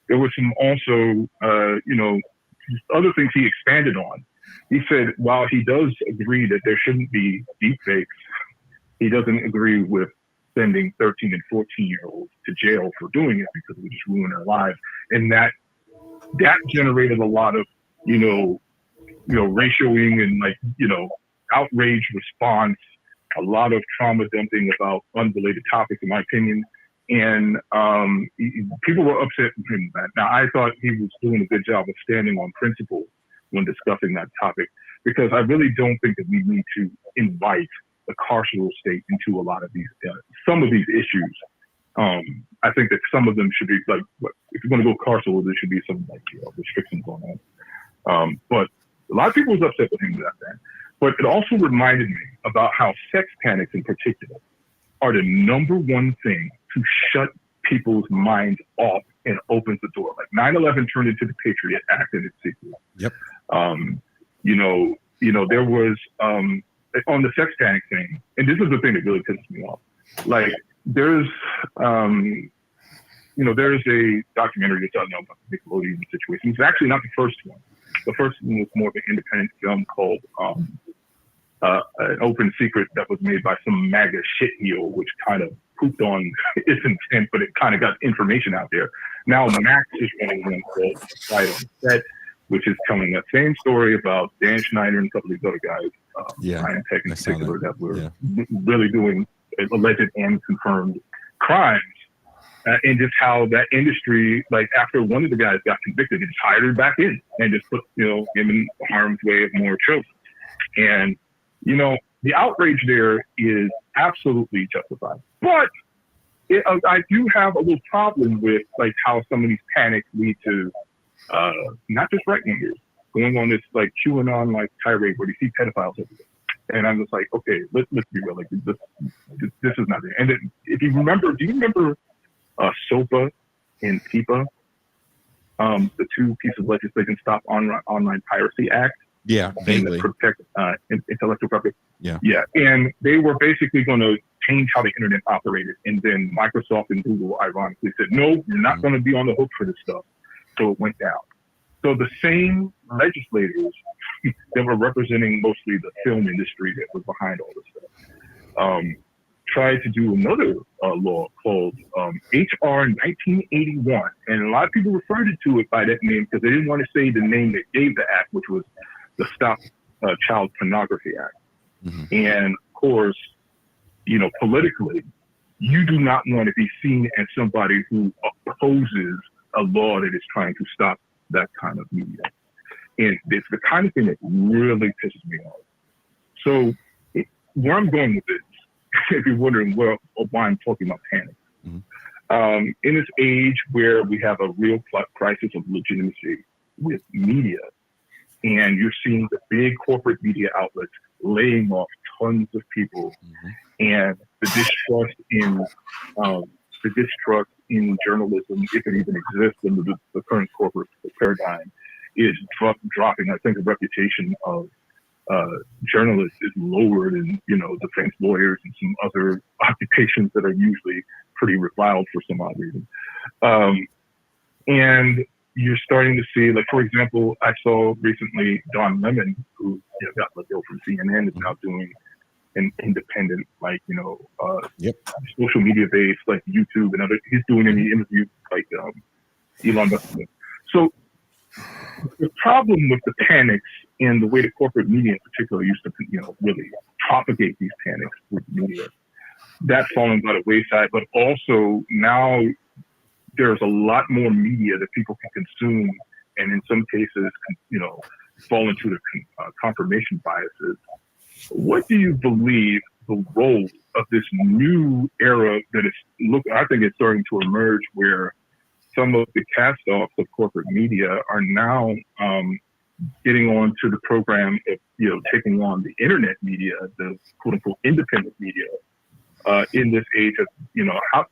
there was some also, other things he expanded on. He said, while he does agree that there shouldn't be deepfakes, he doesn't agree with sending 13 and 14-year-olds to jail for doing it because it would just ruin their lives. And that generated a lot of, ratioing and outrage response, a lot of trauma dumping about unrelated topics, in my opinion. And people were upset with him about that. Now, I thought he was doing a good job of standing on principle when discussing that topic, because I really don't think that we need to invite the carceral state into a lot of these, some of these issues I think that some of them should be like, if you're going to go carceral, there should be some like restrictions on that. But a lot of people was upset with him about that. But it also reminded me about how sex panics in particular are the number one thing to shut people's minds off and opens the door. Like 9/11 turned into the Patriot Act in its sequel. Yep. There was on the sex panic thing, and this is the thing that really pisses me off. Like there's a documentary that's out now about the Nickelodeon situation. It's actually not the first one. The first one was more of an independent film called An Open Secret that was made by some MAGA shitheel, which kind of pooped on its intent, but it kind of got information out there. Now Max is running one called Right on Set, which is telling that same story about Dan Schneider and a couple of these other guys, Ryan Tech in particular, that were really doing alleged and confirmed crimes. And just how that industry, like after one of the guys got convicted, they just hired him back in and just put, him in harm's way of more children. And, the outrage there is absolutely justified. But I do have a little problem with like how some of these panics lead to not just right wingers going on this like QAnon like tirade where they see pedophiles everywhere. And I'm just like, okay, let's be real. Like this is not there. And then, do you remember SOPA and PIPA, the two pieces of legislation, Stop Online Piracy Act? Yeah, vaguely. Protect intellectual property. Yeah. And they were basically going to change how the internet operated. And then Microsoft and Google ironically said, no, you're not going to be on the hook for this stuff. So it went down. So the same legislators that were representing mostly the film industry that was behind all this stuff tried to do another law called HR 1981. And a lot of people referred to it by that name because they didn't want to say the name that gave the act, which was the Stop Child Pornography Act. Mm-hmm. And of course, politically, you do not want to be seen as somebody who opposes a law that is trying to stop that kind of media. And it's the kind of thing that really pisses me off. So where I'm going with this, if you're wondering why I'm talking about panic, in this age where we have a real crisis of legitimacy with media, and you're seeing the big corporate media outlets laying off tons of people, and the distrust in journalism, if it even exists in the current corporate paradigm, is dropping. I think the reputation of journalists is lower than defense lawyers and some other occupations that are usually pretty reviled for some odd reason. And you're starting to see, like for example, I saw recently Don Lemon, who got let go from CNN, is now doing an independent, social media based, like YouTube and other. He's doing any interviews like Elon Musk. So the problem with the panics and the way the corporate media in particular used to, really propagate these panics with media, that's fallen by the wayside. But also now there's a lot more media that people can consume, and in some cases, fall into the confirmation biases. What do you believe the role of this new era that is, I think it's starting to emerge where some of the cast-offs of corporate media are now getting on to the program of, taking on the internet media, the quote-unquote independent media, in this age of,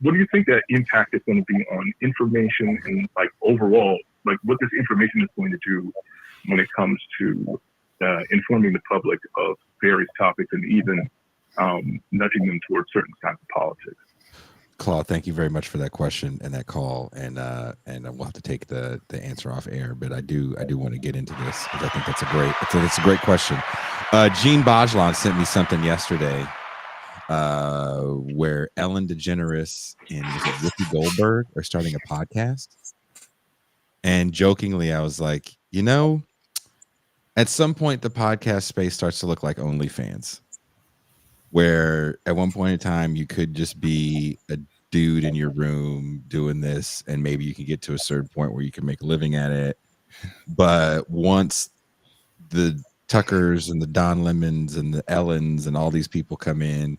what do you think that impact is going to be on information and, overall, what this information is going to do when it comes to informing the public of various topics and even nudging them towards certain kinds of politics? Claude, thank you very much for that question and that call, and we'll have to take the answer off air. But I do want to get into this because I think that's a great question. Gene Bajlan sent me something yesterday where Ellen DeGeneres and Whoopi Goldberg are starting a podcast, and jokingly I was like, at some point the podcast space starts to look like OnlyFans, where at one point in time you could just be a dude in your room doing this, and maybe you can get to a certain point where you can make a living at it. But once the Tuckers and the Don Lemons and the Ellens and all these people come in,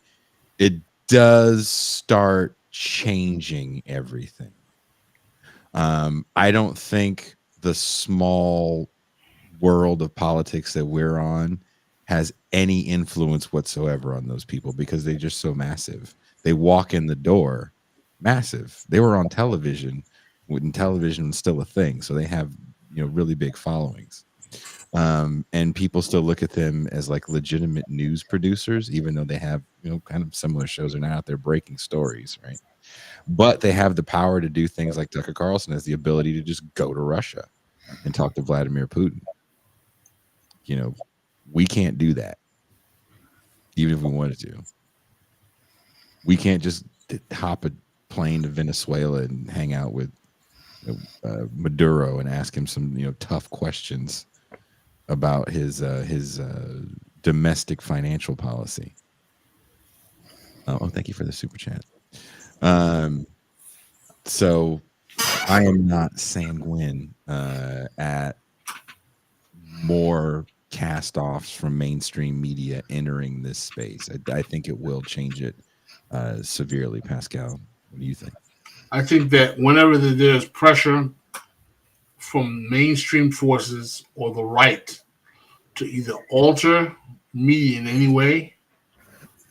it does start changing everything. I don't think the small world of politics that we're on has any influence whatsoever on those people because they're just so massive. They walk in the door massive. They were on television when television was still a thing, so they have, you know, really big followings. And people still look at them as like legitimate news producers, even though they have, you know, kind of similar shows. They're not out there breaking stories, right? But they have the power to do things like Tucker Carlson has the ability to just go to Russia and talk to Vladimir Putin. You know, we can't do that, even if we wanted to. We can't just hop a plane to Venezuela and hang out with Maduro and ask him some, you know, tough questions about his domestic financial policy. Oh, thank you for the super chat. So I am not sanguine at more cast-offs from mainstream media entering this space. I think it will change it severely. Pascal, what do you think? I think that whenever there's pressure from mainstream forces or the right to either alter media in any way,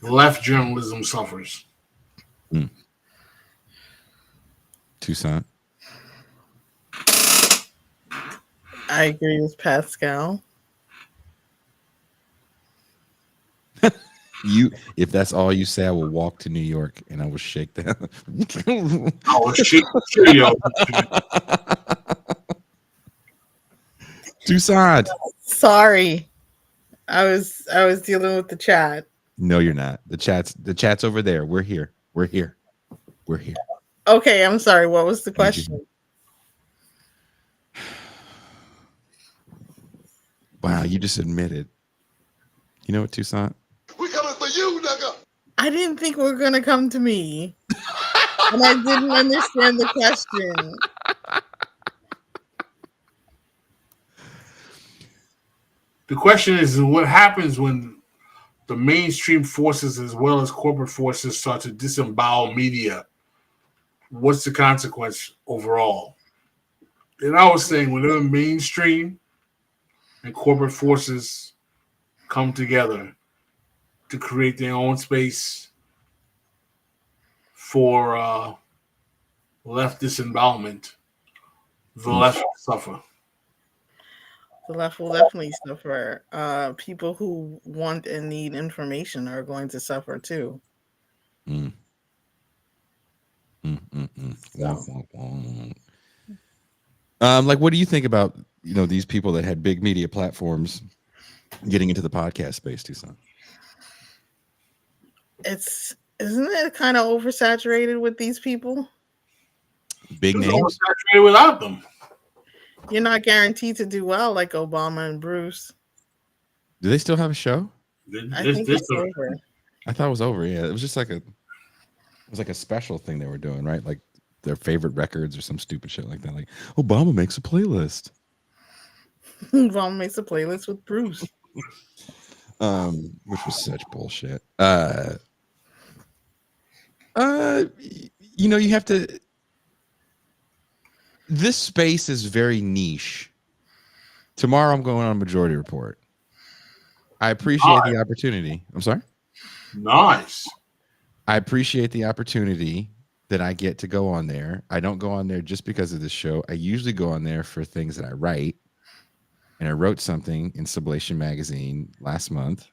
left journalism suffers. Toussaint? I agree with Pascal. If that's all you say, I will walk to New York and I will shake that. I will shake Cheerio. Toussaint. Sorry. I was dealing with the chat. No, you're not. The chat's over there. We're here. We're here. We're here. Okay, I'm sorry. What was the question? Wow, you just admitted. You know what, Toussaint? We coming for you, nigga. I didn't think we were gonna come to me. And I didn't understand the question. The question is what happens when the mainstream forces as well as corporate forces start to disembowel media? What's the consequence overall? And I was saying whenever mainstream and corporate forces come together to create their own space for left disembowelment, the left will suffer. The left will definitely suffer. People who want and need information are going to suffer too. Like, what do you think about, you know, these people that had big media platforms getting into the podcast space, Toussaint? Isn't it kind of oversaturated with these people? Big names oversaturated without them. You're not guaranteed to do well like Obama and Bruce. Do they still have a show? I think it's over. I thought it was over. Yeah, it was just like a special thing they were doing, right? Like their favorite records or some stupid shit like that. Like Obama makes a playlist. Obama makes a playlist with Bruce. Which was such bullshit. You know, you have to. This space is very niche. Tomorrow I'm going on Majority Report. I appreciate the opportunity. I'm sorry? Nice. I appreciate the opportunity that I get to go on there. I don't go on there just because of this show. I usually go on there for things that I write. And I wrote something in Sublation magazine last month.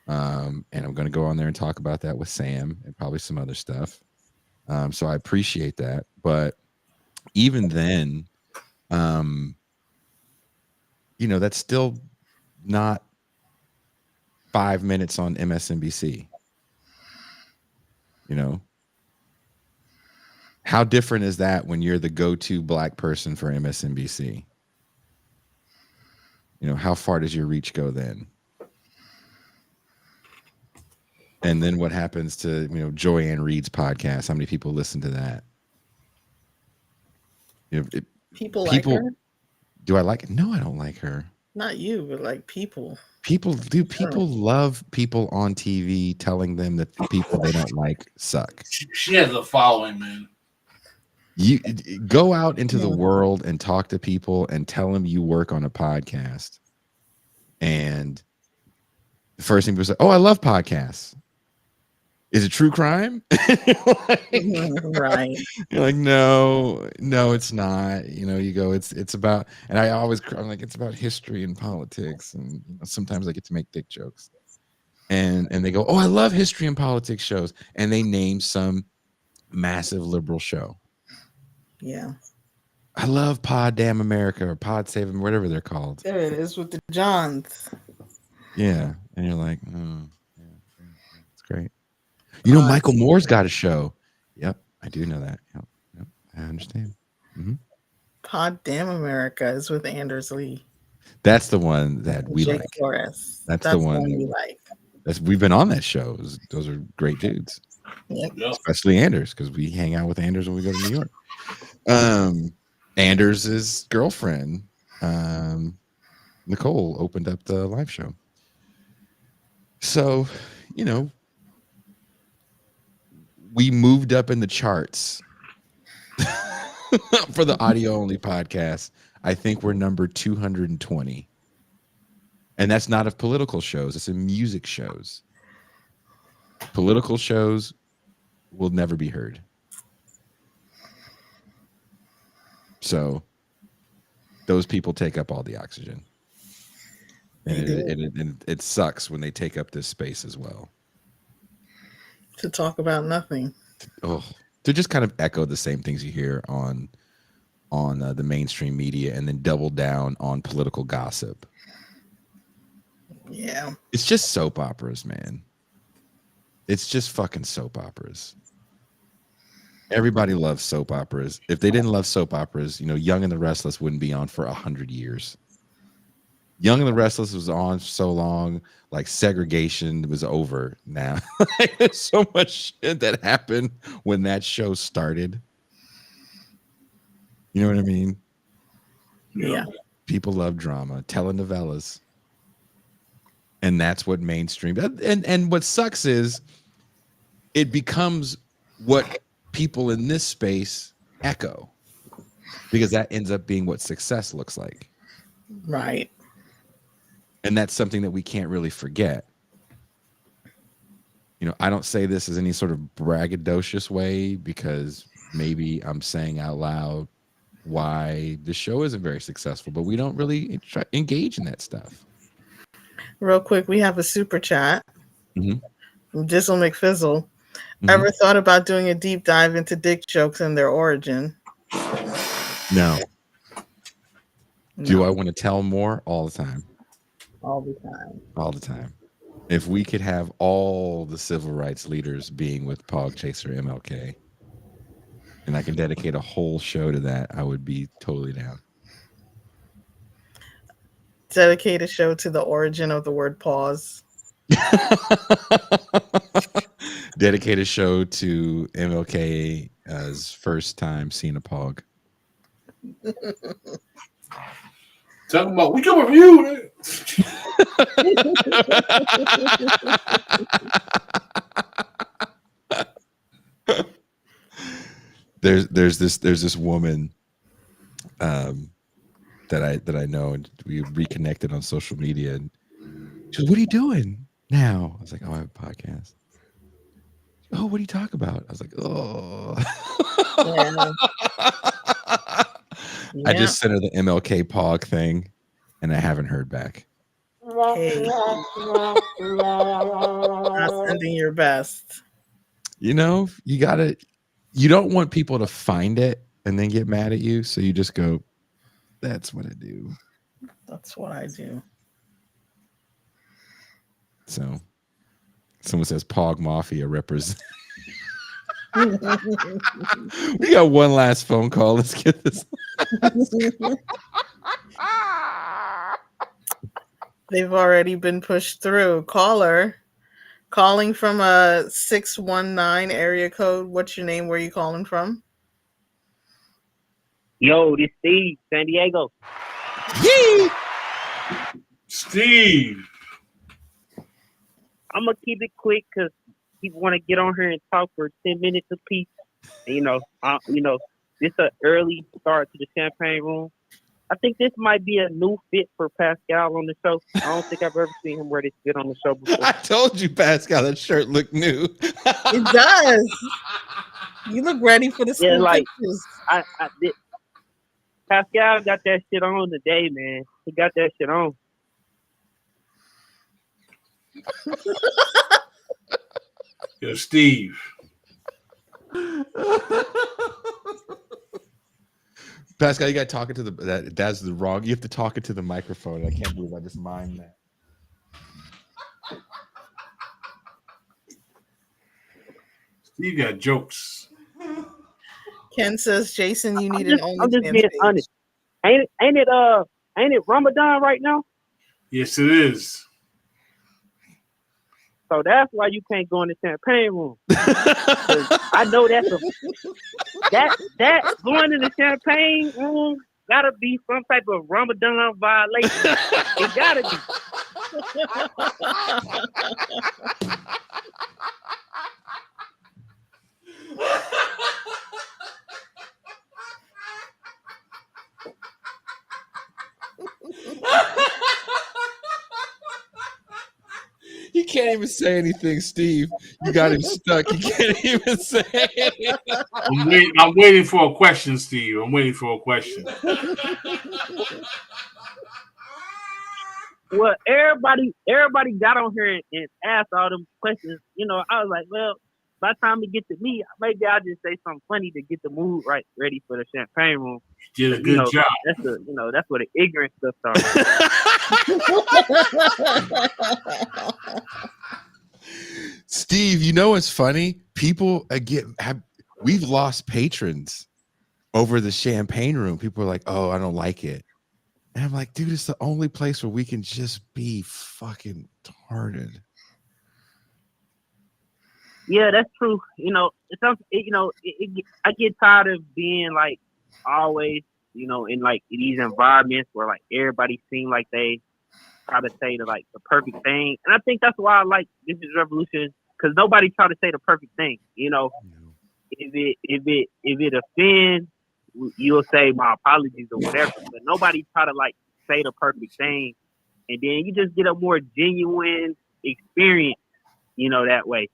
And I'm going to go on there and talk about that with Sam and probably some other stuff. So I appreciate that. But even then, you know, that's still not 5 minutes on MSNBC. You know, how different is that when you're the go-to black person for MSNBC? You know, how far does your reach go then? And then what happens to, you know, Joanne Reed's podcast? How many people listen to that? You know, people like her? Do I like it? No, I don't like her. Not you, but like people. People love people on TV telling them that the people they don't like suck. She has a following, man. You go out into the Yeah. world and talk to people and tell them you work on a podcast. And the first thing people say, "Oh, I love podcasts." Is it true crime? Right. You're like, no, it's not. You go, it's about, and I'm like, it's about history and politics, and sometimes I get to make dick jokes, and they go, "Oh, I love history and politics shows," and they name some massive liberal show. Yeah. I love Pod Damn America or Pod Save Them, whatever they're called. There it is with the Johns. Yeah, and you're like, oh, yeah, it's great. Michael Moore's got a show. Yep, I do know that. Yep, I understand. Pod Damn America is with Anders Lee. That's the one that we Jake like. Flores. That's the one we like. We've been on that show. Those are great dudes. Yep. Especially Anders, because we hang out with Anders when we go to New York. Anders' girlfriend, Nicole, opened up the live show. So, we moved up in the charts for the audio only podcast. I think we're number 220. And that's not of political shows, it's in music shows. Political shows will never be heard. So those people take up all the oxygen. And it sucks when they take up this space as well. To talk about nothing. Oh, to just kind of echo the same things you hear on the mainstream media, and then double down on political gossip. Yeah. It's just soap operas, man. It's just fucking soap operas. Everybody loves soap operas. If they didn't love soap operas, Young and the Restless wouldn't be on for 100 years. Young and the Restless was on so long, like segregation was over now. There's so much shit that happened when that show started. You know what I mean? Yeah. People love drama, telenovelas. And that's what mainstream. And what sucks is it becomes what people in this space echo, because that ends up being what success looks like. Right. And that's something that we can't really forget. I don't say this as any sort of braggadocious way, because maybe I'm saying out loud why the show isn't very successful, but we don't really engage in that stuff. Real quick, we have a super chat from Dizzle McFizzle. Mm-hmm. Ever thought about doing a deep dive into dick jokes and their origin? No. Do I want to tell more? All the time. All the time. All the time. If we could have all the civil rights leaders being with Pog Chaser MLK, and I can dedicate a whole show to that, I would be totally down. Dedicate a show to the origin of the word pause. Dedicate a show to MLK's first time seeing a Pog. Talking about, we can review it. There's this woman that I know, and we reconnected on social media, and she goes, "What are you doing now?" I was like, "Oh, I have a podcast." "Oh, what do you talk about?" I was like, "Oh." Yeah. I just sent her the MLK Pog thing, and I haven't heard back. Hey. Not sending your best. You don't want people to find it and then get mad at you, so you just go, "That's what I do." That's what I do. So someone says Pog Mafia represent. We got one last phone call. Let's get this. They've already been pushed through. Caller, calling from a 619 area code. What's your name? Where are you calling from? Yo, this Steve, San Diego. Yee! Steve. I'm gonna keep it quick because people want to get on here and talk for 10 minutes apiece. And, this an early start to the champagne room. I think this might be a new fit for Pascal on the show. I don't think I've ever seen him wear this fit on the show before. I told you, Pascal, that shirt looked new. It does. You look ready for the school pictures. I did. Pascal got that shit on today, man. He got that shit on. Yo, Steve. Pascal, you got to talk it to that's the wrong. You have to talk it to the microphone. I can't believe I just mimed that. Steve got jokes. Ken says, Jason, you need I'm just being honest. Ain't it Ramadan right now? Yes, it is. So that's why you can't go in the champagne room. I know that going in the champagne room gotta be some type of Ramadan violation. It gotta be. He can't even say anything, Steve. You got him stuck. He can't even say anything. I'm waiting for a question, Steve. I'm waiting for a question. Well, everybody got on here and asked all them questions. I was like, well, by the time it gets to me, maybe I'll just say something funny to get the mood ready for the champagne room. You did a good job. That's where the ignorant stuff starts. Steve, you know what's funny? People we've lost patrons over the champagne room. People are like, "Oh, I don't like it," and I'm like, "Dude, it's the only place where we can just be fucking retarded." Yeah, that's true. I get tired of being like always, in like these environments where like everybody seems like they try to say the perfect thing, and I think that's why I like This Is Revolution, because nobody try to say the perfect thing. If it offends, you'll say my apologies or whatever, but nobody try to like say the perfect thing, and then you just get a more genuine experience, that way.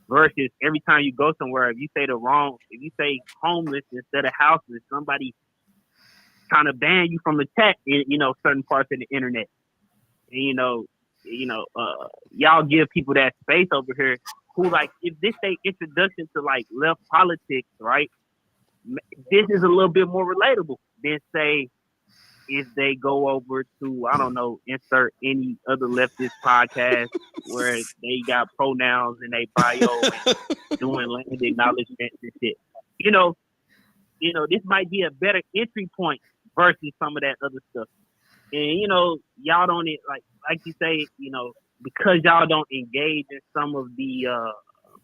Versus every time you go somewhere, if you say homeless instead of houseless, somebody trying to ban you from the tech in certain parts of the internet. And, y'all give people that space over here who like, if this they introduction to like left politics, right? This is a little bit more relatable than say if they go over to, I don't know, insert any other leftist podcast where they got pronouns in their bio and doing land acknowledgments and shit. This might be a better entry point versus some of that other stuff. And, y'all don't, like you say, because y'all don't engage in some of the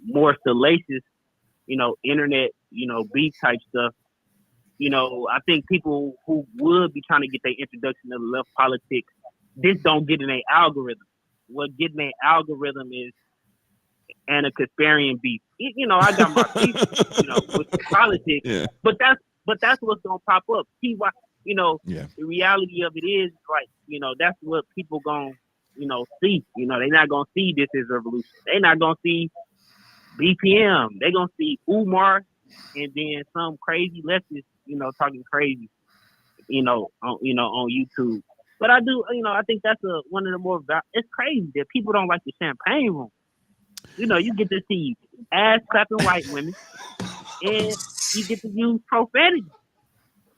more salacious, internet, beef type stuff, I think people who would be trying to get their introduction to left politics, this don't get in their algorithm. What getting their algorithm is and a Kasparian beef. I got my beef, with the politics, Yeah. but that's what's gonna pop up. See why, Yeah. the reality of it is like, that's what people gonna, see. They're not gonna see This Is Revolution. They're not gonna see BPM. They're gonna see Umar and then some crazy leftist, talking crazy, on YouTube. But I do, I think that's one of the more. It's crazy that people don't like the champagne room. You get to see ass clapping white women, and you get to use profanity.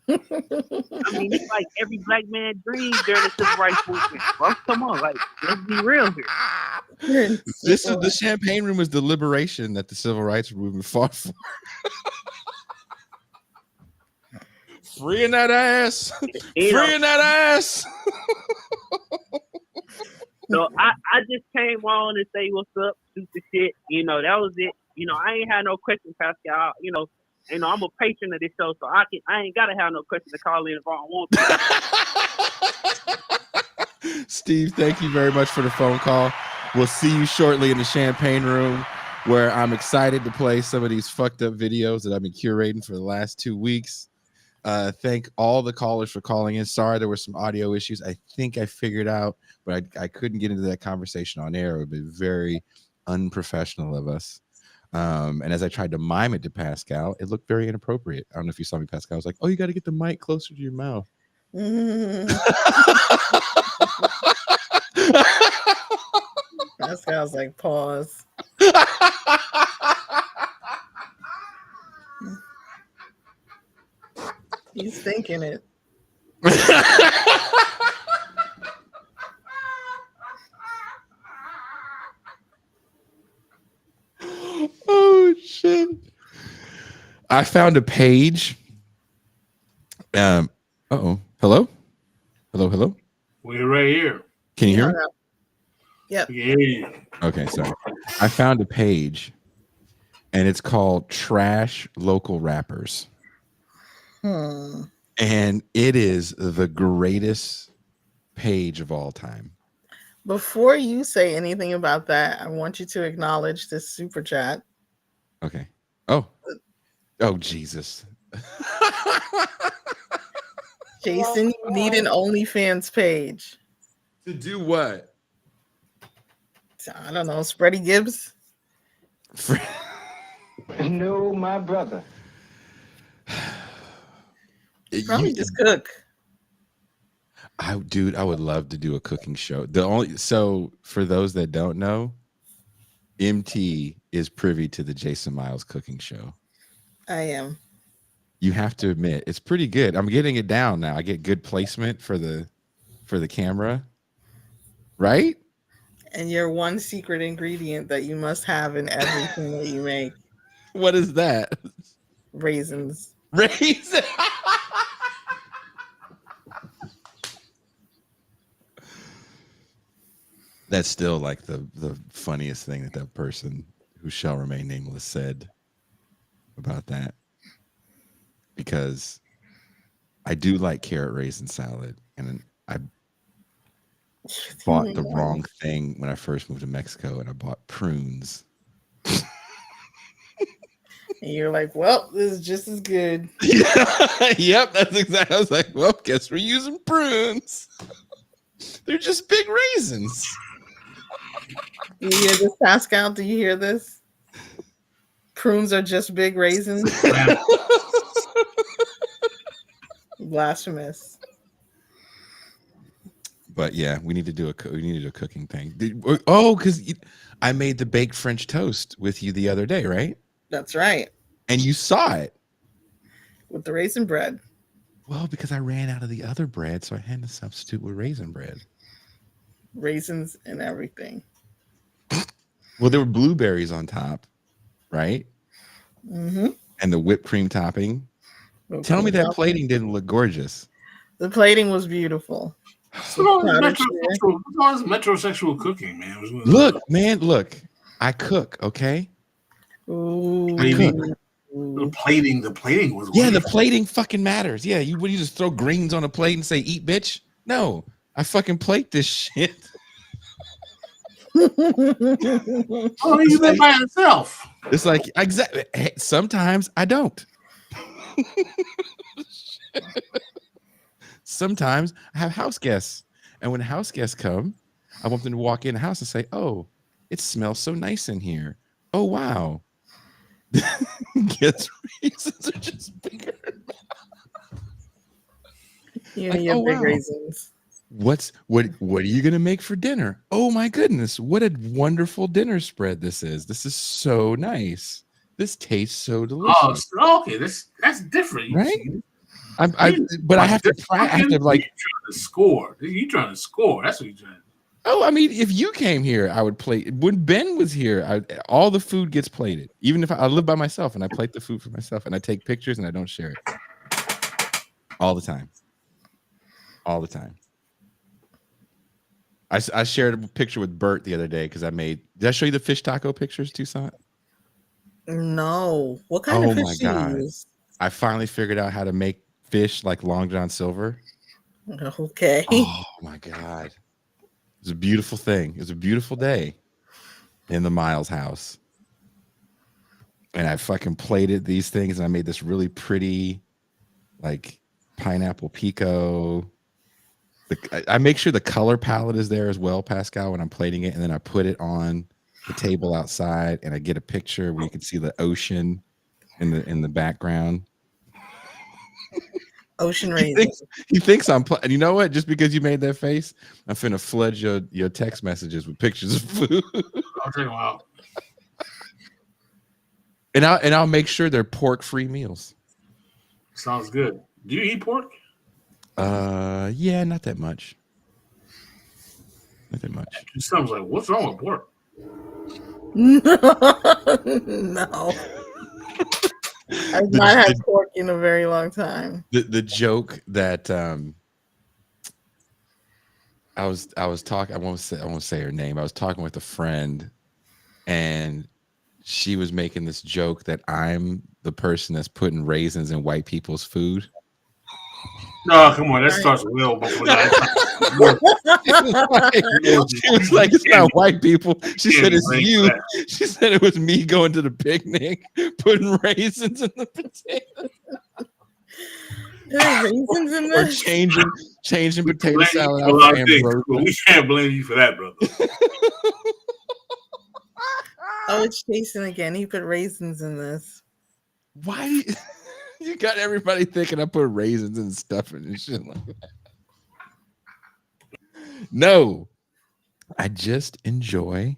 I mean, it's like every black man dream during the civil rights movement. Bro, come on, like let's be real here. This is the champagne room is the liberation that the civil rights movement fought for. Freeing that ass. Freeing that ass. So I just came on and say what's up, shoot the shit. That was it. I ain't had no questions, Pascal. I'm a patron of this show, so I ain't gotta have no questions to call in if I don't want Steve, thank you very much for the phone call. We'll see you shortly in the champagne room, where I'm excited to play some of these fucked up videos that I've been curating for the last 2 weeks. Thank all the callers for calling in. Sorry, there were some audio issues. I think I figured out, but I couldn't get into that conversation on air. It would be very unprofessional of us. And as I tried to mime it to Pascal, it looked very inappropriate. I don't know if you saw me, Pascal. I was like, "Oh, you got to get the mic closer to your mouth." Pascal's like, pause. He's thinking it. Oh shit! I found a page. Uh-oh. Hello? Hello? We're right here. Can you hear me? Yep. We can hear you. Okay, sorry. I found a page, and it's called Trash Local Rappers. And it is the greatest page of all time. Before you say anything about that, I want you to acknowledge this super chat. Okay. Oh, Jesus. Jason, you need an OnlyFans page. To do what? I don't know, Spready Gibbs? No, my brother. Probably just cook. I would love to do a cooking show. So for those that don't know, MT is privy to the Jason Myles cooking show. I am. You have to admit, it's pretty good. I'm getting it down now. I get good placement for the camera. Right? And your one secret ingredient that you must have in everything that you make. What is that? Raisins. Raisins. That's still like the funniest thing that person who shall remain nameless said about that. Because I do like carrot raisin salad, and I bought the wrong thing when I first moved to Mexico, and I bought prunes. And you're like, well, this is just as good. Yep, that's exactly. I was like, well, guess we're using prunes. They're just big raisins. You hear this, Pascal? Do you hear this? Prunes are just big raisins. Blasphemous. But yeah, we need to do a cooking thing. Because I made the baked French toast with you the other day, right? That's right. And you saw it with the raisin bread. Well, because I ran out of the other bread, so I had to substitute with raisin bread. Raisins and everything. Well, there were blueberries on top, right? Mm-hmm. And the whipped cream topping. Tell me that plating didn't look gorgeous. The plating was beautiful. Metrosexual cooking, man. Look, I cook, okay? Ooh. The plating was the plating fucking matters. Yeah, you just throw greens on a plate and say eat, bitch? No, I fucking plate this shit. You live by yourself. It's like exactly. Sometimes I don't. Sometimes I have house guests, and when house guests come, I want them to walk in the house and say, "Oh, it smells so nice in here. Oh wow." Guess raisins are just bigger. You and your big raisins. What are you gonna make for dinner? Oh my goodness, what a wonderful dinner spread this is. This is so nice. This tastes so delicious. Oh, okay, that's different, right? I have to like trying to score. You trying to score? That's what you're trying to do. Oh, I mean, if you came here, I would plate. When Ben was here, all the food gets plated. Even if I live by myself and I plate the food for myself and I take pictures and I don't share it. All the time. All the time. I shared a picture with Bert the other day because did I show you the fish taco pictures, Toussaint? No. What kind of fish do you use? I finally figured out how to make fish like Long John Silver. Okay. Oh my God. was a beautiful thing. It was a beautiful day in the Myles house. And I fucking plated these things, and I made this really pretty, like, pineapple pico. I make sure the color palette is there as well, Pascal, when I'm plating it, and then I put it on the table outside, and I get a picture where you can see the ocean in the background. Ocean raisins. He thinks I'm and you know what? Just because you made that face, I'm finna flood your text messages with pictures of food. I'll check them out. And I'll make sure they're pork-free meals. Sounds good. Do you eat pork? Yeah, not that much. Not that much. It sounds like, what's wrong with pork? No. I've not had pork in a very long time. The joke that I was talking, I won't say her name. I was talking with a friend, and she was making this joke that I'm the person that's putting raisins in white people's food. No, come on, that starts well before that. She was like, it's not white people. She said it's you. She said it was me going to the picnic, putting raisins in the potatoes. Raisins in Or this? changing potato salad out Well, for we can't blame you for that, brother. Oh, it's Jason again. He put raisins in this. Why? You got everybody thinking I put raisins and stuffing and shit like that. No, I just enjoy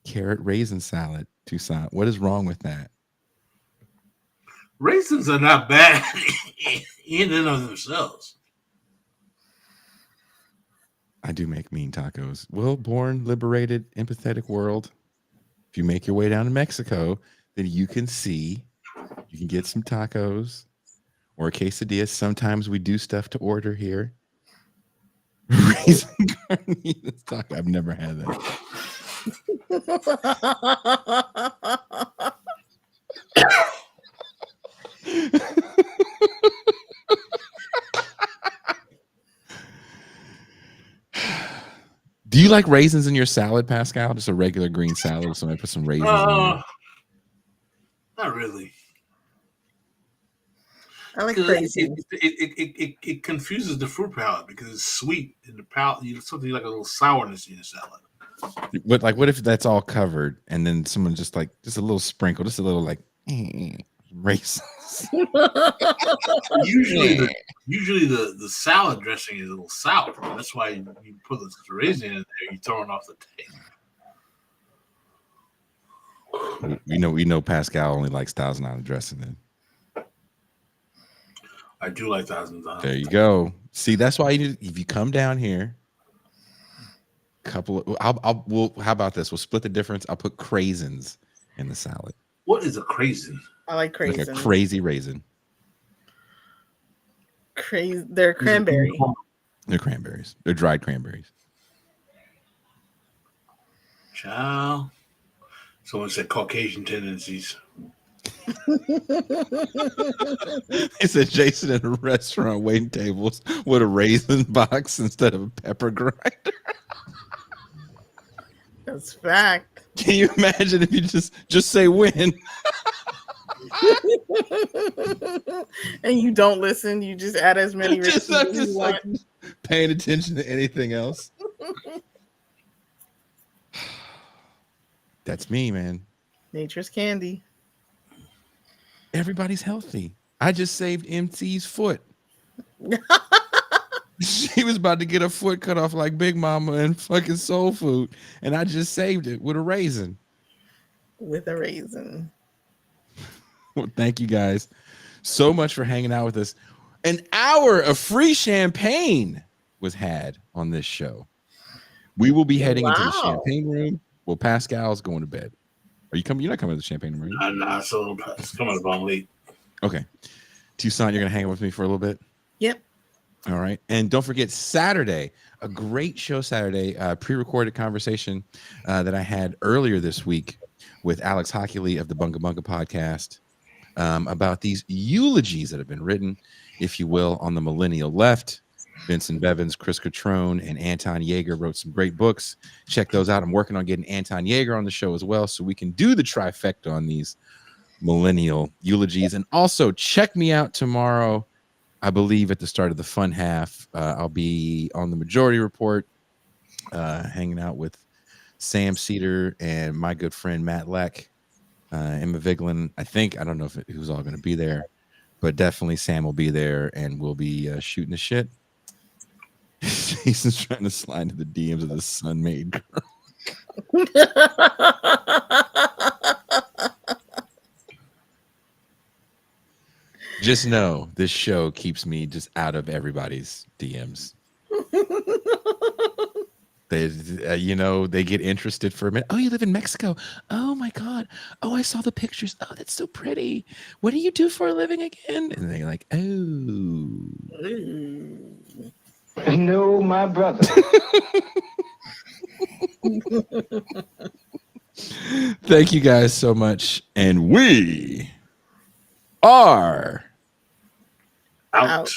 carrot raisin salad, Toussaint. What is wrong with that? Raisins are not bad in and of themselves. I do make mean tacos. Well, born, liberated, empathetic world. If you make your way down to Mexico, then you can get some tacos or a quesadilla. Sometimes we do stuff to order here. Raisin carnitas taco. I've never had that. Do you like raisins in your salad, Pascal? Just a regular green salad with somebody put some raisins in there? Not really. I like raisins. It confuses the fruit palate because it's sweet in the palate. You something like a little sourness in your salad. But like, what if that's all covered and then someone just a little sprinkle, just a little like raisins? Usually the salad dressing is a little sour. That's why you put the raisin in there. You throw it off the table. We know Pascal only likes Thousand Island dressing. Then I do like Thousand Island. there you go. See, that's why if you come down here, how about this? We'll split the difference. I'll put craisins in the salad. What is a craisin? I like craisins. Like a crazy raisin. They're cranberry. They're cranberries. They're dried cranberries. Child. Someone said Caucasian tendencies. It said Jason at a restaurant waiting tables with a raisin box instead of a pepper grinder. That's fact. Can you imagine if you just say when? And you don't listen, you just add as many just like paying attention to anything else. That's me, man. Nature's candy. Everybody's healthy. I just saved MC's foot. She was about to get her foot cut off like Big Mama and fucking Soul Food, and I just saved it with a raisin. With a raisin. Well, thank you guys so much for hanging out with us. An hour of free champagne was had on this show. We will be heading into the champagne room. Well, Pascal's going to bed. Are you coming? You're not coming to the champagne room, are you? Nah, so it's coming up on late. Okay. Toussaint, you're going to hang out with me for a little bit? Yep. All right. And don't forget Saturday, a great show Saturday, pre-recorded conversation that I had earlier this week with Alex Hockley of the Bunga Bunga podcast about these eulogies that have been written, if you will, on the millennial left. Vincent Bevins, Chris Catrone, and Anton Yeager wrote some great books. Check those out. I'm working on getting Anton Yeager on the show as well, so we can do the trifecta on these millennial eulogies. And also check me out tomorrow. I believe at the start of the fun half, I'll be on the Majority Report, hanging out with Sam Cedar and my good friend Matt Leck, Emma Viglin. I don't know who's all going to be there, but definitely Sam will be there, and we'll be shooting the shit. Jason's trying to slide into the DMs of the Sun-Made girl. Just know this show keeps me just out of everybody's DMs. They, they get interested for a minute. Oh, you live in Mexico. Oh my God. Oh, I saw the pictures. Oh, that's so pretty. What do you do for a living again? And they're like, oh. No, my brother. Thank you guys so much. And we are Out.